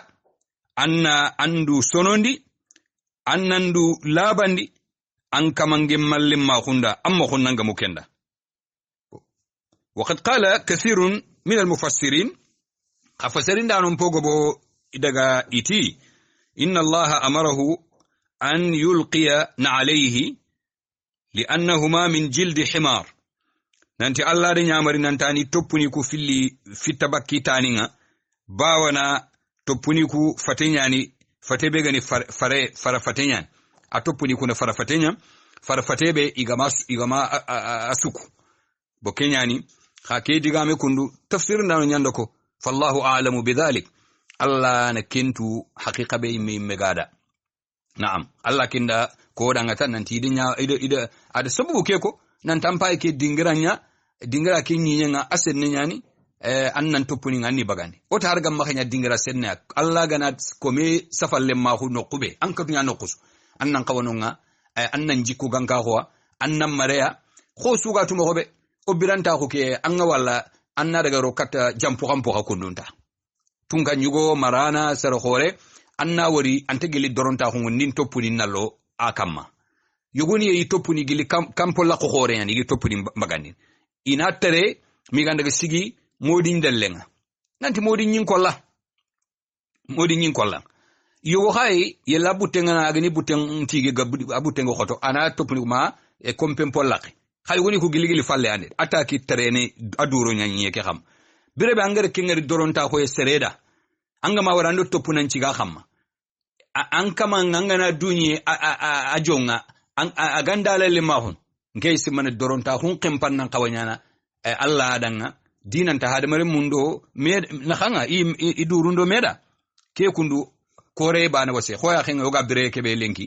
anna andu sonondi annandu labandi an kamange mallim ma khunda amma khunanga mukenda وقد قال كثير من المفسرين خفسرين دانون بوغبو daga iti inna Allah amarahu an yulqiya عليه لأنهما من جلد حمار nanti Allah de nyamari nantani topuni ku filli fitabakki taninga bawana topuni ku fatenyani fatebe gani fara fatenyan atopuni kuna fara fatenya fara fatebe igama asuku bokenyani khake digame kundu tafsir ndano nyandoko fallahu a'lamu bidhalik Allah na kintu haqiqa be megada na'am Allah kinda ko danga tan nanti dinya ida ada sabu keko nan tampa ke dingira ke nyinya asen nyani annan topuni ngani bagani o tar gam makanya dingira senna Allah gana kome safalle ma hu noqube an ka dunya noqus annan kawanonga annan jikko ganka ho annan mareya kho suga tuma hobe o biranta ko ke anga walla anna daga rokata jampo kampo hakundunta tunga nyugo marana sero hore anna wari antegeli doronta ko nin topuni nallo akamma yogoni yi topuni gili kampo la ko hore yani gi topuni bagani ina tere mi ganda sigi modin dellenga nanti modin nyin kolla modi nyin kollan yo hay yella butenga na agani buten tigi butenga khoto ana topni ma e kompen pollaki hay woni ko giligili falle ande ataki terene aduro nyanye ke xam bire be angere kengeri doronta ko e sereda anga ma warando topunan ciga xam an kama ngana dunyi a jonga a gandala le mahun ngay simana doronta hun kempan nan kawanyana Allah danga dinan ta hadamare mundo med na khanga i durundo meda ke kundu kore bana wase khoya khenga yoga breke be lenki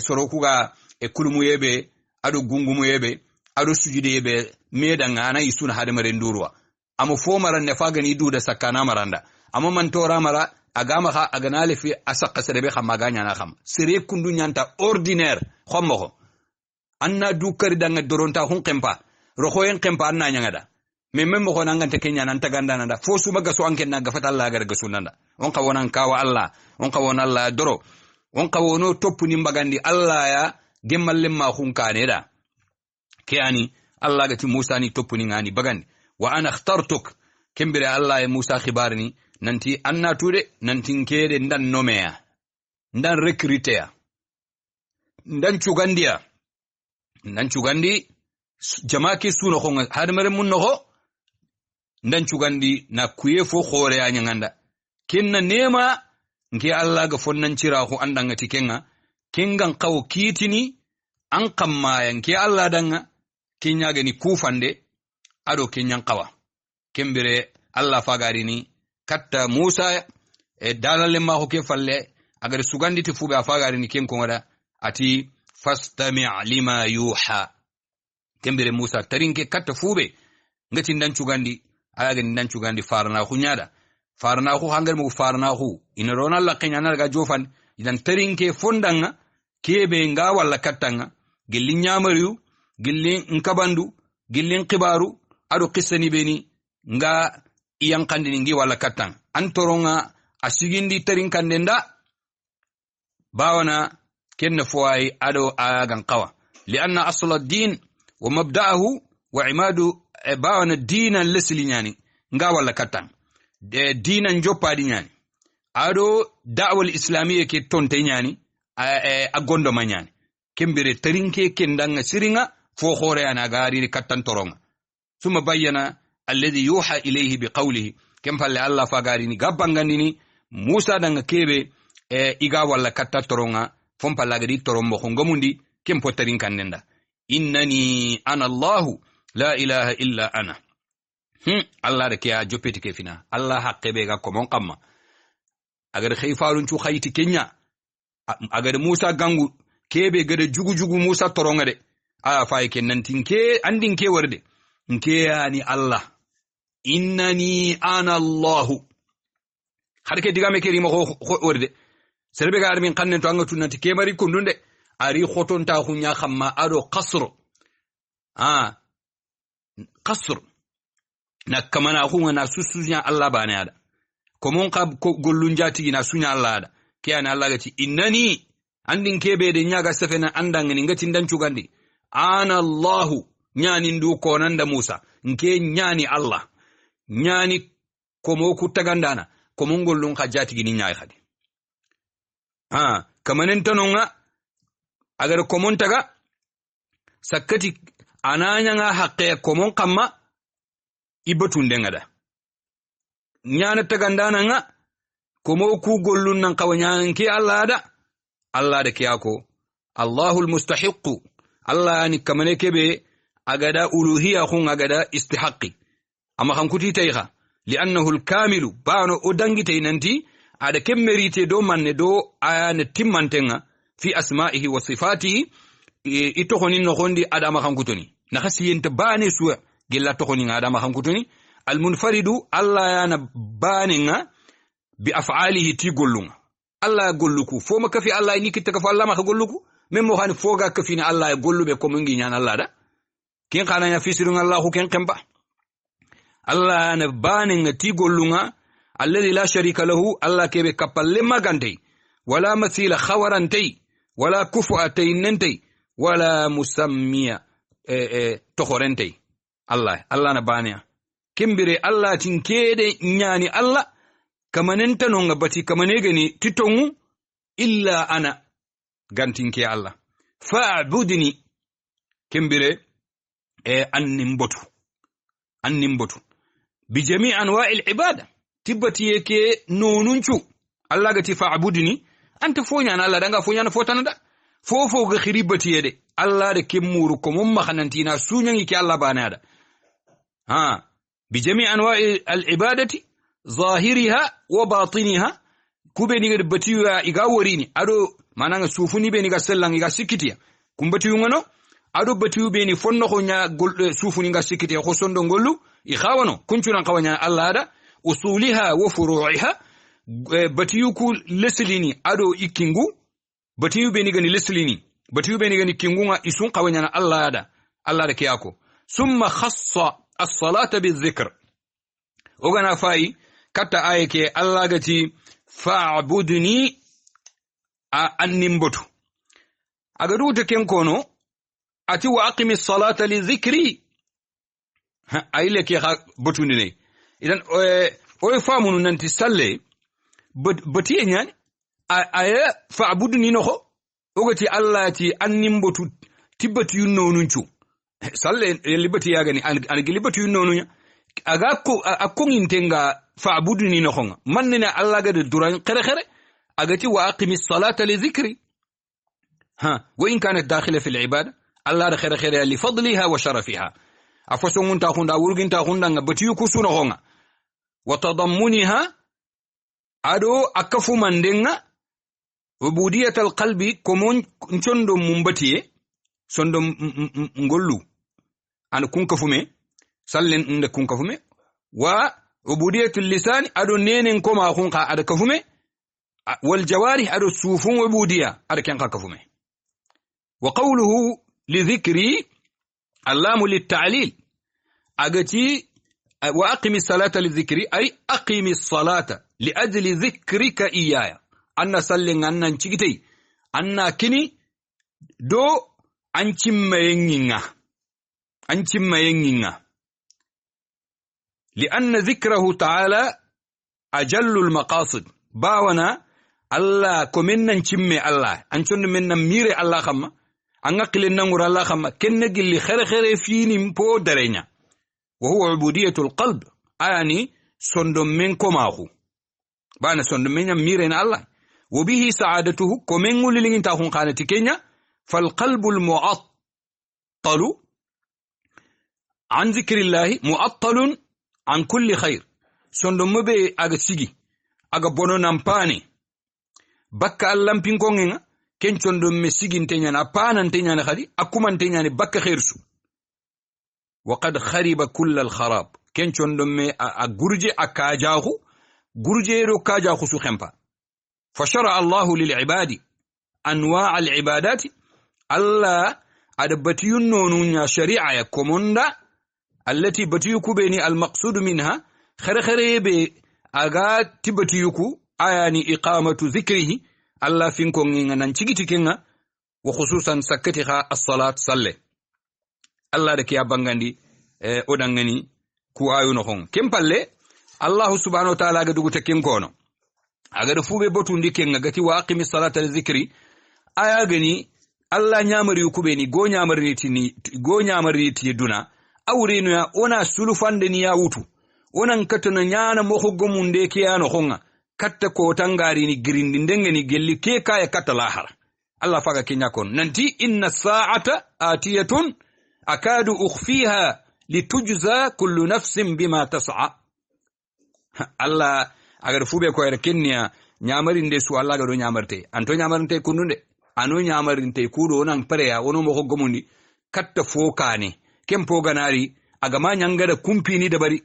soroku ga kulmu yebe ado gungumu yebe ado sujude yebe meda ngana isuna hadamare ndurwa amo fo maran ne fagani duda sakana maranda amo man tora mara agama kha aganale fi asaq serebe khama ganya na kham sere kundu nyanta ordinaire khommo anna du kari danga doronta hun kempa rohoyen kempa anna nyangada memem mo khona ngante kenya nan taganda nanda fo suma gaso anken na gafata Allah gar gaso nanda on ka wonan kawa Allah on ka wonan Allah doro on ka wono topuni mbagandi Allah ya gemmalle ma hun kaneda kiani Allah gati Musa ni topuni ngani bagandi wa ana ikhtartuk kembere Allah ya Musa khibarni nanti anna tude nanti kede ndan nomea ndan recruiter ndan chugandi jamaki suno khonga hadmare munno ho ndan chugandi na kuye fo khore ya nyanganda kenna nema nke Allah ga fonnan cira ko andanga tikenga kengan kawo kitini an kamma yanke Allah danga kenya gani kufande ado kenyan kawa kembere Allah fagari ni katta Musa dalalle ma ko ke falle agar sugandi ti fube afagari ni ken ko ngada ati fastami' lima yuha kembere Musa tarinke katta fube ngati ndan cugandi ayaga ndan cugandi farna khu nyada farna khu hangal mu farna khu ina rona la kenyana ga jofan idan tarinke fondanga kebe nga walla kattanga gelli nyamariu gelli nkabandu gelli qibaru ado qissani beni nga iyankandi ngi walla kattang antoronga asigindi tarinkande nda bawana كن فواي أدو آغان قوى لأن أصل الدين ومبدأه وعماد باون الدين اللسلي يعني نغاوة لكتان دينا نجوبا دي يعني أدو دعوة الإسلامية كي تونتين يعني أغوندو من يعني كمبري ترينكي كندان سيرينغا فوخوري أنا غاري كتان تورونغ ثم بينا الذي يوحى إليه بقوله كم فالي الله فغاريني غابانغانيني موسى دانغ كيبي إغاوة لكتان تورونغ fompa lagadi torombo khongomundi kempo tarin kannenda innani ana Allah la ilaha illa ana Allah da kiya jopeti ke fina Allah haqqe be ga komon kamma agar khayfarun chu khayti kenya agar Musa gangu kebe gade jugu Musa toronga de a fay kenan tinke andin ke warde nke yani Allah innani ana Allah har ke diga me kerima warde serbe ga armin kannen to anga tunanti kemari kundunde ari khotonta khunya khamma ado qasr na kamana khunga na susunya Allah bane ada komon ka gollun jati na sunya Allah ada kiyana Allah gati innani andin kebe de nyaga safena andangani ngati ndan cugandi ana Allah nyani ndu konanda Musa nke nyani Allah nyani komo ku tagandana komon gollun ka jati gini nyaay khadi kamanin tanonga agar komon taga sakati ananya nga haqqe komon kamma ibatunde ngada nyana tagandana nga komo ku gollun nan kawanyan ki Allah da kiyako Allahul mustahiq Allah ni kamane kebe agada uluhiyya khun agada istihaqqi amma kan kuti tayha li'annahu al-kamilu bano odangite nanti ada kemmerite do manne do ayane timmantenga fi asma'ihi wa sifatihi ito honin no hondi adama hankutoni na khasiyente bane suwa gella to honin adama hankutoni al munfaridu alla yana baninga bi af'alihi ti gollunga alla golluku fo maka fi alla ni kitta ka fa alla maka golluku memmo hani foga ka fi ni alla gollube ko mungi nyana alla da ken kana ya fisirun allah ken kemba alla yana baninga ti gollunga الذي لا شريك له الله كيف كبل ما غنتي ولا مثيل خورنتي ولا كفؤتي ننتي ولا مسمية تخورنتي الله نبانيا كمبري الله تنكيد نياني الله kamanen tanonga bati kamane gani titongu illa ana gantinke Allah fa'budni kembire annimbotu bi jami' anwa'il ibada tibati yake nonuncu Allah gati fa'budni anta fonya na Allah danga fonya na fotanada fofo ga khiribati yede Allah da kemmuru ko mum makhanantina sunyangi ki Allah banada bi jami' anwa'il al-ibadati zahiriha wa batiniha kubeni ga batiwa iga worini ado mananga sufuni beni ga sellang iga sikitiya kumbatiwu ngono ado batiwu beni fonno ko nya sufuni ga sikitiya ko sondo ngollu i khawano kuncunan kawanya Allah ada usuliha wa furu'iha batiwu ku leslini ado ikingu batiwu beni ga ni leslini batiwu beni ga ni kingunga isun kawanya Allah ada kiyako summa khassa as-salata bi-dhikr ogana fayi katta ayeke Allah gati fa'budni annimbotu agaduta kenkono ati wa aqimis salata li dhikri ayle ke botundi ne idan o famunu nanti salle bati nyani aya fa'budni no ogati Allah ti annimbotu tibati yunonuncu salle libati yagani an libati yunonunya aga ko akongin tenga fa'budni no khonga manina Allah ga duran khere agati wa aqimis salata li dhikri wa in kanat dakhila fi al-ibada Allah da khere li fadliha wa sharafiha afason ta khunda wurgin ta khunda ngabati kusuna khonga wa tadammuniha ado akafu mandenga ubudiyat al-qalbi komon nchondo mumbatiye sondo ngollu an kunkafume sallen inda kunkafume wa ubudiyatul lisan ado nenen koma khunqa ada kafume wal jawarih ado sufun ubudiya ada kan kafume wa qawluhu li dhikri allamu lit ta'lil agati wa aqimis salata li dhikri ay aqimis salata li ajli dhikrika iyaya anna sallen annan cigitei anna kini do ancimma yenginga لأن ذكره تعالى أجل المقاصد باونا الله كمنا نشمي الله أنشون منا ميري الله خما أنقل النور الله خما كنج اللي خير فيني مبو درينا وهو عبودية القلب يعني صندم منكم أخو بانا صندم منا ميرنا الله وبه سعادته كمن اللي نتاخون قانتي كينيا فالقلب المعطل عن ذكر الله معطل an kulli khair sondo mobe aga sigi aga bono nampane bakka allam pinkonga ken sondo me siginte nyana panan te nyana khadi akuman te nyana bakka khairsu wa qad khariba kull al kharab ken sondo me a gurje akajahu gurje ro kajahu su khempa fa shara Allah lil ibadi anwa' al ibadati alla adabatiyun nonunya shari'a ya komonda التي بتيكو بيني المقصود منها خرخري بي اغا تبتيكو يعني اقامه ذكره الله فينكو نانچيتي كينغا وخصوصا سكتها الصلاه صلى الله دك يا بانغاندي اودانغاني كو ايو نخون كيمبالي الله سبحانه وتعالى غا دوغو تكين كونو اغا دفوبه بوتوندي كينغا غتي واقم الصلاه للذكر ايا غني الله نيامري كو بيني go nyamariti duna awrenu ya ona sulufande ni ya wutu onan katana nyana moko gomunde ke yano honga katta ko tangari ni girindi ndenge ni gelli ke kaya katta lahara Allah faga kenya kon nanti inna sa'ata atiyatun akadu ukhfiha litujza kullu nafsin bima tas'a Allah agar fube ko kenya nyamarinde su Allah ga do nyamarté anto nyamarinte kununde anu nyamarinte kudo onan pareya ono moko gomundi katta fokane kempo ganari agama nyangada kumpini da bari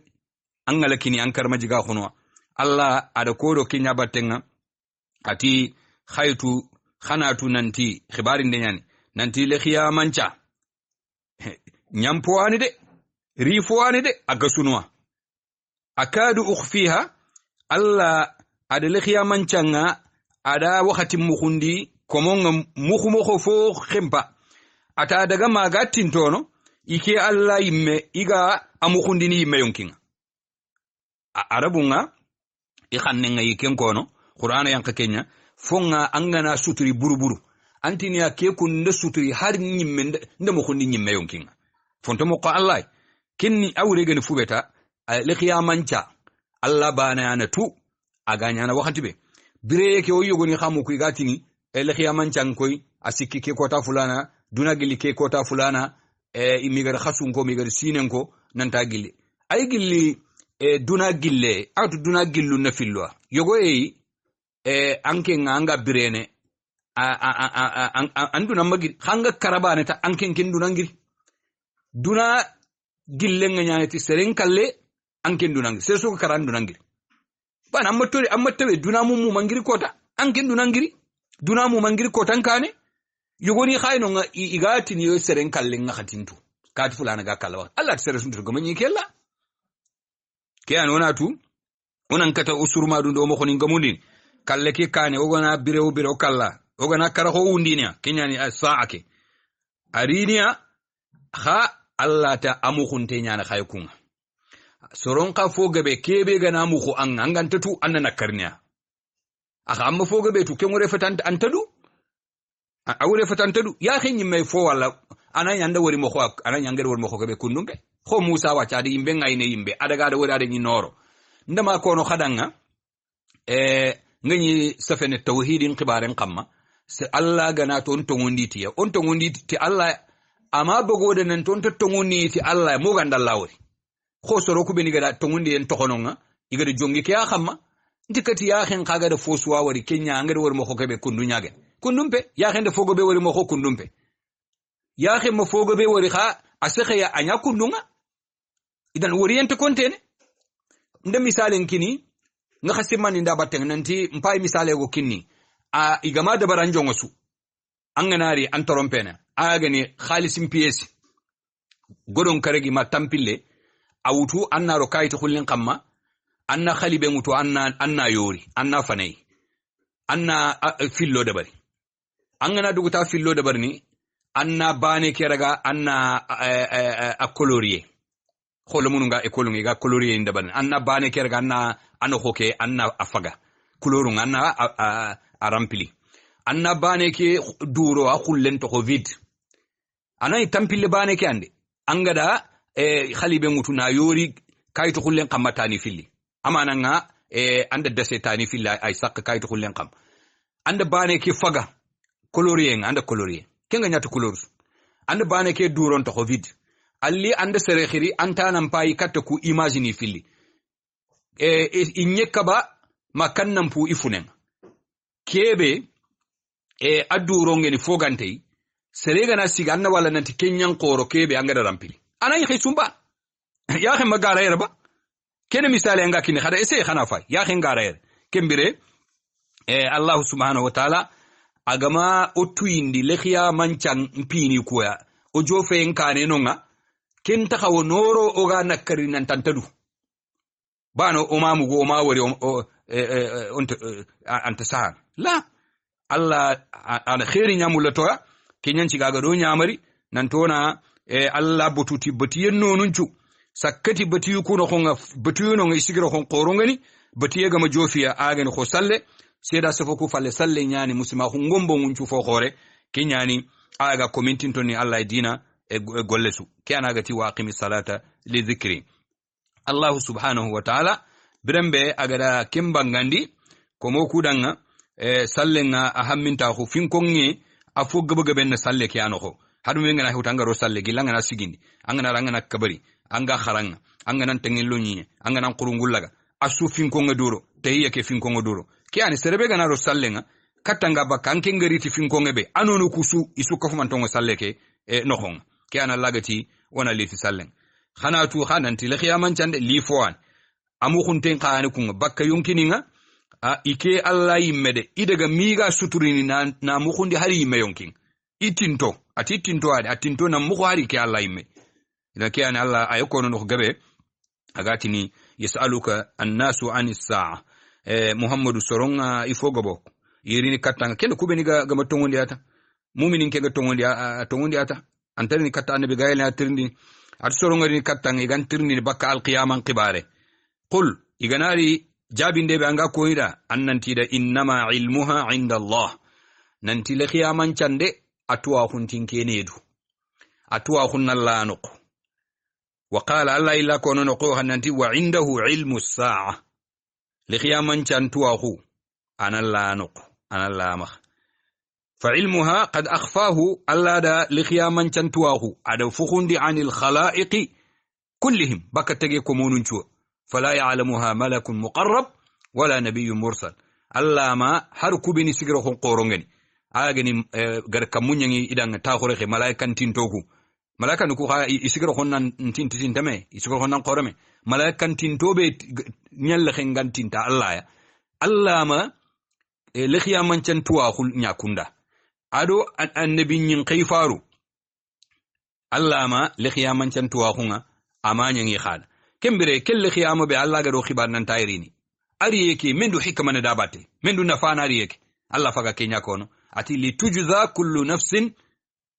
an galakini an karma jiga khunwa Allah ada kodo kinya battenga ati khaytu khanatu nanti khibarin de nyani nanti le khiya mancha nyampo ani de rifo ani de aga sunwa akadu ukhfiha Allah ada le khiya mancha nga ada wakati mukhundi komonga mukhumo fo khempa ata daga magatin tono ike Allah imme iga amukundini imme yonkinga arabunga ikhanne ngai ken kono qur'ana yanka kenya fonga angana suturi buruburu antini ya ke kunde suturi har nyimme nde mo khonni nyimme yonkinga fonto mo ko allah kinni awre gani fubeta le khiyamancha allah bana yana tu aganya na wakati be bire ke o yogoni xamu ku gatini le khiyamancha koy asikki ke kota fulana duna gilli ke kota fulana imigar khasun ko migar sinen ko nanta gilli ay gilli duna gille atu duna gillu na filwa yogo anke nganga birene anduna magir hanga karabane ta anke ken duna ngir duna gille nganyane ti seren kalle anke duna ngir seso ko karan duna ngir bana ammatore duna mu mangiri kota anke duna ngiri duna mu mangiri kota kane yogoni khayno nga igati ni seren kalle ngakhatintu kati fulana ga kala Allah tsere suntu go manyi kella ke anona tu onan kata usurma dun do mo khoni ngamundin kalle ke kane ogona birew kalla ogona kara ho undinia kenyani saake arinia kha Allah ta amu khunte nyana khaykunga soron ka fogabe kebe gana mu khu an angantatu annana karniya aka amma fogabe tu kemure fatanta antadu awure fatantadu ya khinyi mai fo wala anan yanda wori mo ko anan yangere wori mo ko be kundumbe ko Musa wacha de yimbe ngayne yimbe adaga da wori ade ni noro ndama ko no khadanga ngani safene tauhidin qibaren qamma se Allah gana ton tongonditi ya on tongonditi ti Allah ama bogode nan ton tongoni ti Allah mo ganda lawri ko soro ku beni gada tongondi en tokononga igade jongi ke ya xamma ndikati ya khen kaga da fosuwa wori Kenya ngade wori mo ko be kundunyage kundumpe ya khen de fogo be wori mo ko kundumpe ya khen mo fogo be wori kha asekhe ya anya kundunga idan wori ente kontene nda misalen kini nga khasimani nda bateng nanti mpai misale go kinni a igama da baranjo ngosu anganari antorompena agani khalisim PS godon karegi ma tampille awutu anna ro kayto khullin qamma anna khalibe mutu anna yori anna fanay anna fillo da bari angana duguta fillo da barni anna bane keraga anna akolorier kholo mununga ekolunga ga kolorier nda barni anna bane keraga anna hoke anna afaga kolorunga anna arampili anna bane ke duro a khullen to covid anay tampille bane ke ande angada khalibe mutu na yori kayto khullen qamatani filli amana nga anda dasetani filla ay sak kayto khullen qam anda bane ke faga colorien anda colorien kenga nyata colors anda bane ke duron to covid alli anda sere khiri anta nan payi katta ku imagine filli inyeka ba makannam pu ifunen kebe aduro ngeni fogantei serega na siga anna wala nanti kenyan qoro kebe anga da rampili anay khisumba ya khem magara yerba kene misale anga kini khada ese khana fa ya khen gara yer kembire Allah subhanahu wa ta'ala agama otuyindi lekhiya manchang mpini kuya o jofe enkane nonga ken takhawo noro oga nakari nan tantadu bano o mamu go ma wori anta sa la Allah ana khairi nyamul toya kenyan ci gaga do nyamari nan tona Allah botuti batiyen nonuncu sakkati batiyu kuno khonga batiyu no ngi sigiro khon qorongani batiye gama jofiya agani kho salle seda sofoku falle salle nyani musima khu ngombo nguncu fo khore kenyani aga commentin toni Allah dina gollesu kana gati waqimi salata li dhikri Allah subhanahu wa ta'ala birembe agada kimbangandi komo kudanga sallenga ahamminta khu finkongi afu gabagaben na salle ke anoko hadu me ngana hutanga ro salle gilanga na sigindi angana rangana kabari anga kharanga anga nan tengelo nyi anga nan qurungullaga asu finkonga duro tahiya ke finkonga duro ke ani serebe gana ro sallenga katanga bakanke ngariti finkonga be anonu kusu isu kafumantongo salle ke nohonga ke ana lagati wana liti sallen khanatu khananti le khiyaman chande li foan amu khunten khani kunga bakka yonkininga ike Allah yimmede idaga miga suturini na mu khundi hari yimme yonkin itinto atitinto ade atinto na mu hari ke Allah yimme ila ke ana Allah ayoko no gabe agatini yasaluka annasu anis saa Muhammadu soronga ifogabo yirini katanga kende kubeni ga matongondi ata muminin ke ga tongondi ata antani katta annabi gayel na tirndi at soronga ni katanga igan tirndi bakka al qiyaman qibare qul iganari jabinde be anga koira annantida innama ilmuha inda Allah nanti le khiyaman cande atwa khuntin kenedu atwa khunnallano wa qala alla illa kono ko hananti wa indahu ilmu as-sa'a le khiyaman cantuwa khu analano analama fa ilmuha qad akhfahu alla da le khiyaman cantuwa khu ada fukhundi anil khalaiqi kullihim bakatege ko monun chuwa fala ya'lamuha malakun muqarrab wala nabiyyun mursal alla ma har kubini sigiro ko qorongeni agani gar kamunyangi idanga ta khore ke malaikan tintoku malaikan ku ha isigiro honnan tintin tame isigiro honnan qorome malaikan tintobe nyalla khengan tinta alla ya alla ma le khiyaman cantuwa khul nyakunda ado annabi nyin kayfaru alla ma le khiyaman cantuwa khunga amanya ngi khada kembere kelle khiyama be alla gado khibar nan tayrini ari yake mendu hikma na dabate mendu nafana ari yake alla faga kenya kono ati li tujza kullu nafsin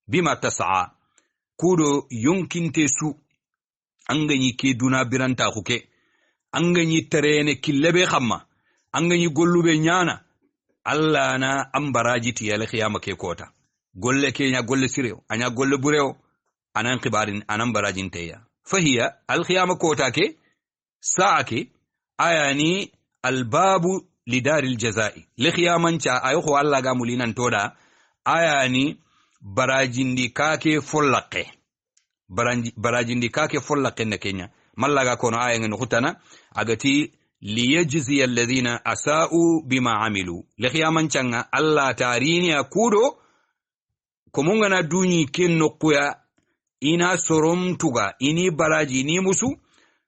bima tas'a kudo yonkinte su anganyi ke duna biranta khuke anganyi terene killebe khamma anganyi gollube nyana alla na ambaraji ti yale khiyama ke kota golle kenya golle sirew anya golle burew anan khibarin anan barajin teya fahiya al khiyama kota ke saake ayani al babu lidaril jazai li khiyaman cha ayo ko alla ga mulinan toda ayani barajindi kake follaqe barajindi kake follaqe na kenya mallaga kono ayen khutana agati liyajzi alladhina asau bima amilu li khiyaman changa alla tarini akudo komunga na dunyi kenno kuya ina sorom tuga ini baraji ni musu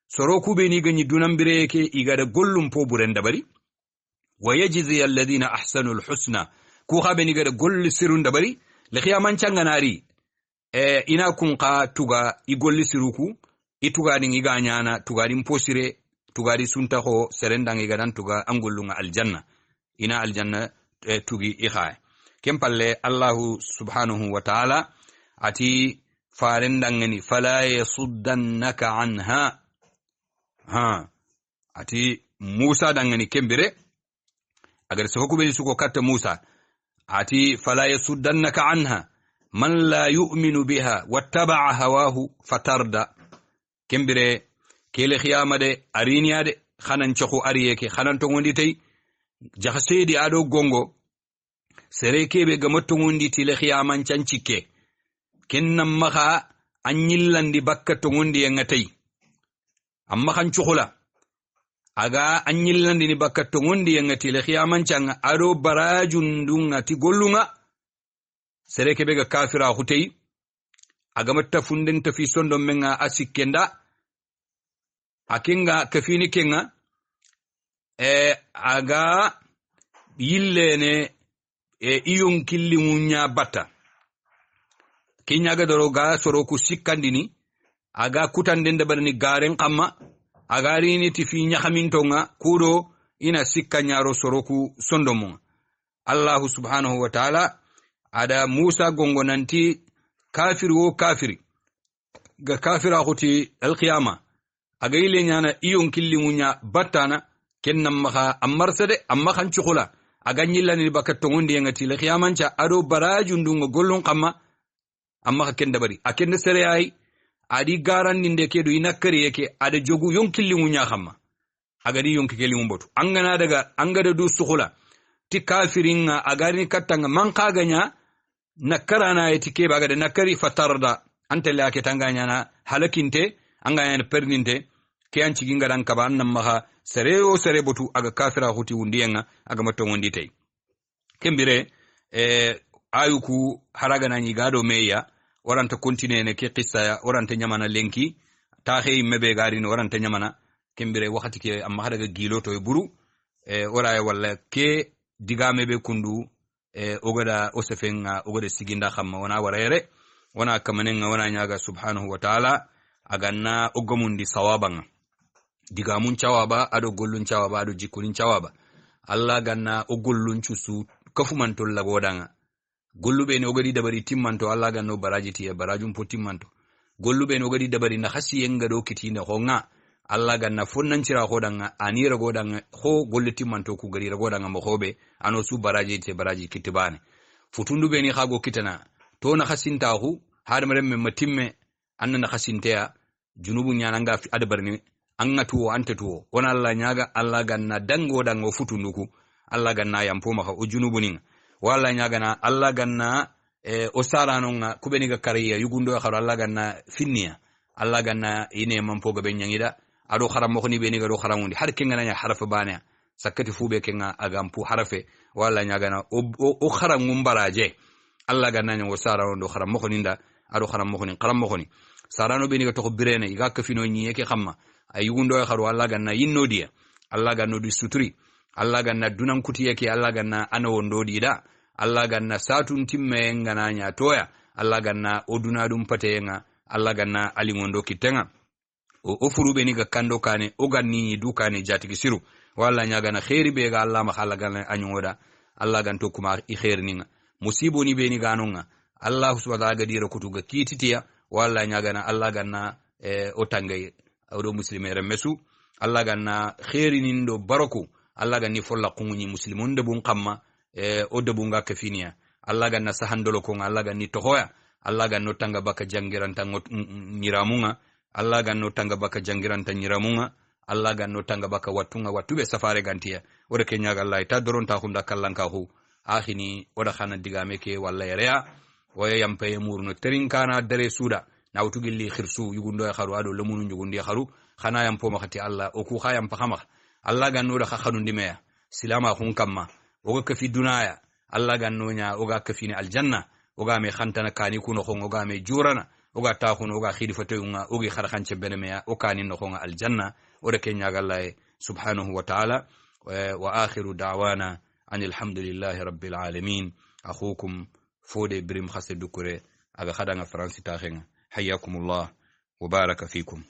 soroku be ni ganyi dunambire yake igada gollum po burenda bari wayajzi alladhina ahsanu alhusna ku khabe ni gada golli sirun dabari li khiyaman changa nari ina kunqa tuga igolli siruku ituga ni iganyana tuga dim posire tuga di sunta ko serendang igadan tuga angullunga aljanna ina aljanna tugi ikha kempalle Allah subhanahu wa ta'ala ati farendangani fala yasuddannaka anha ati Musa dangani kembere agar se hokube suko katta Musa ati fala yasuddannaka anha man la yu'minu biha wattaba'a hawahu fatarda kembere kele khiyamade ariniyade khanan choko ariyeke khanan to ngondi tay jaxsedi ado gongo sere kebe gamatto ngondi tile khiyaman cancike kennam maha anyillandi bakka to ngondi en tay amma khan chukula aga anyillandi ni bakka to ngondi en tile khiyaman canga ado barajun dunga ti gollunga sere kebe ga kafira hutei aga matta funden ta fi sondo menga asikenda akinga kafini kenga aga yillene iyong killi munya bata kinya ga doroga soroku sikkandini aga kutanden da barni garen kamma aga rini ti fi nyahamintonga kudo ina sikkanyaro soroku sondomo Allah subhanahu wa ta'ala ada Musa gongonanti kafir wo kafiri ga kafira khuti alqiyama aga ile nyana iyon killi munya batana kennam maha amarsade amma kan chukula aga nyillani bakato ngondi ngati le qiyamancha ado barajundungo gollon qamma amma kenda bari akende sere ay adi garandi ndeke do inakari yake ada jogu yon killi munya xamma aga di yon killi mumbotu angana daga angada du sukhula ti kafiringa agari katanga man kaganya nakarana etike baga de nakari fatarda antelle ake tanganya na halakinte anganya na perdinte ke anci gingaran kaba annam maha sereo sere botu aga kafira huti wundiyenga aga matto wondi tay kembire ayuku haraga nani gado meya waranta continue ne ke qissa ya waranta nyamana lenki taxey mebe gari no waranta nyamana kembire wakati ke amma hadaga giloto e buru wala wala ke digame be kundu ogada osefenga ogada siginda xamma wana warayere wana kamanenga wana nyaga subhanahu wa ta'ala aganna ogamundi sawabanga digamun chawaba ado gollun chawaba ado jikurin chawaba Allah ganna ogollun chusu kafumanto lagodanga gollube ne ogadi dabari timmanto Allah ganno barajiti e barajum po timmanto gollube ne ogadi dabari na khasi yenga do kitine honga Allah ganna fonnan cira hodanga ani ragodanga ho golleti manto ku gari ragodanga mo hobe ano su baraji te baraji kitibane futundu be ni khago kitana to na khasinta hu har maremme matimme anna khasintea junubu nyananga fi adbarni anga tuwo ante tuwo wona Allah nyaga Allah ganna dango dango futunduku Allah ganna yampoma ka o junubu nin wala nyaga na Allah ganna o saranonga kubeniga kariya yugundo kharo Allah ganna finniya Allah ganna ine mampoga be nyangida ado kharam mo ni be ni gado kharamundi har kenga na harafa bana sakati fube kenga agampu harafe wala nyaga na o kharam baraje Allah ganna nyo sarano do kharam mo ninda ado kharam mo ni qaram mo ni sarano be ni ga to birene iga kafino nyi yake xamma ay yugundo kharo Allah ganna yinnodiya Allah ganno du suturi Allah ganna dunan kuti yake Allah ganna ana wondodi da Allah ganna satun timme ngana nya toya Allah ganna oduna dum patenga Allah ganna alingondo kitenga o furube ni ga kando kane o ganni dukane jatigi siru wala nya gana khairi be ga Allah ma khala ganna anyoda Allah ganto kuma i khair ninga musibo ni be ni ganonga Allah subhanahu wa ta'ala gadira kutuga kititiya wala nya gana Allah ganna o tangay o muslime remesu Allah ganna khairi nindo barako Allah ganni folla kunni muslimun de bun qamma o de bunga kafiniya Allah ganna sahandolo ko Allah ganni tohoya Allah ganno tanga baka jangiranta nyiramunga Allah ganno tanga baka jangiranta nyiramunga Allah ganno tanga baka watunga watube safare gantiya wada kenya Allah ta doronta hunda kallanka hu akhini wada khana digame ke walla yarea waya yampe murno terinkana dare suda na wutugilli khirsu yugundo ya kharu ado lamunu yugundi ya kharu khana yampo makati Allah o ku khayam pakama Allah ganno da khanu ndimeya silama hun kamma oga kafi dunaya Allah ganno nya oga kafini aljanna oga me khantana kani kuno khon oga me jurana oga ta khun oga khidi fatayunga ogi kharkhanche benemeya o kani no khon aljanna o de kenya gallahi subhanahu wa ta'ala wa akhiru da'wana anil hamdulillahi rabbil alamin akhukum fode brim khase dukure aga khadanga franci taxenga hayyakumullah wa baraka fikum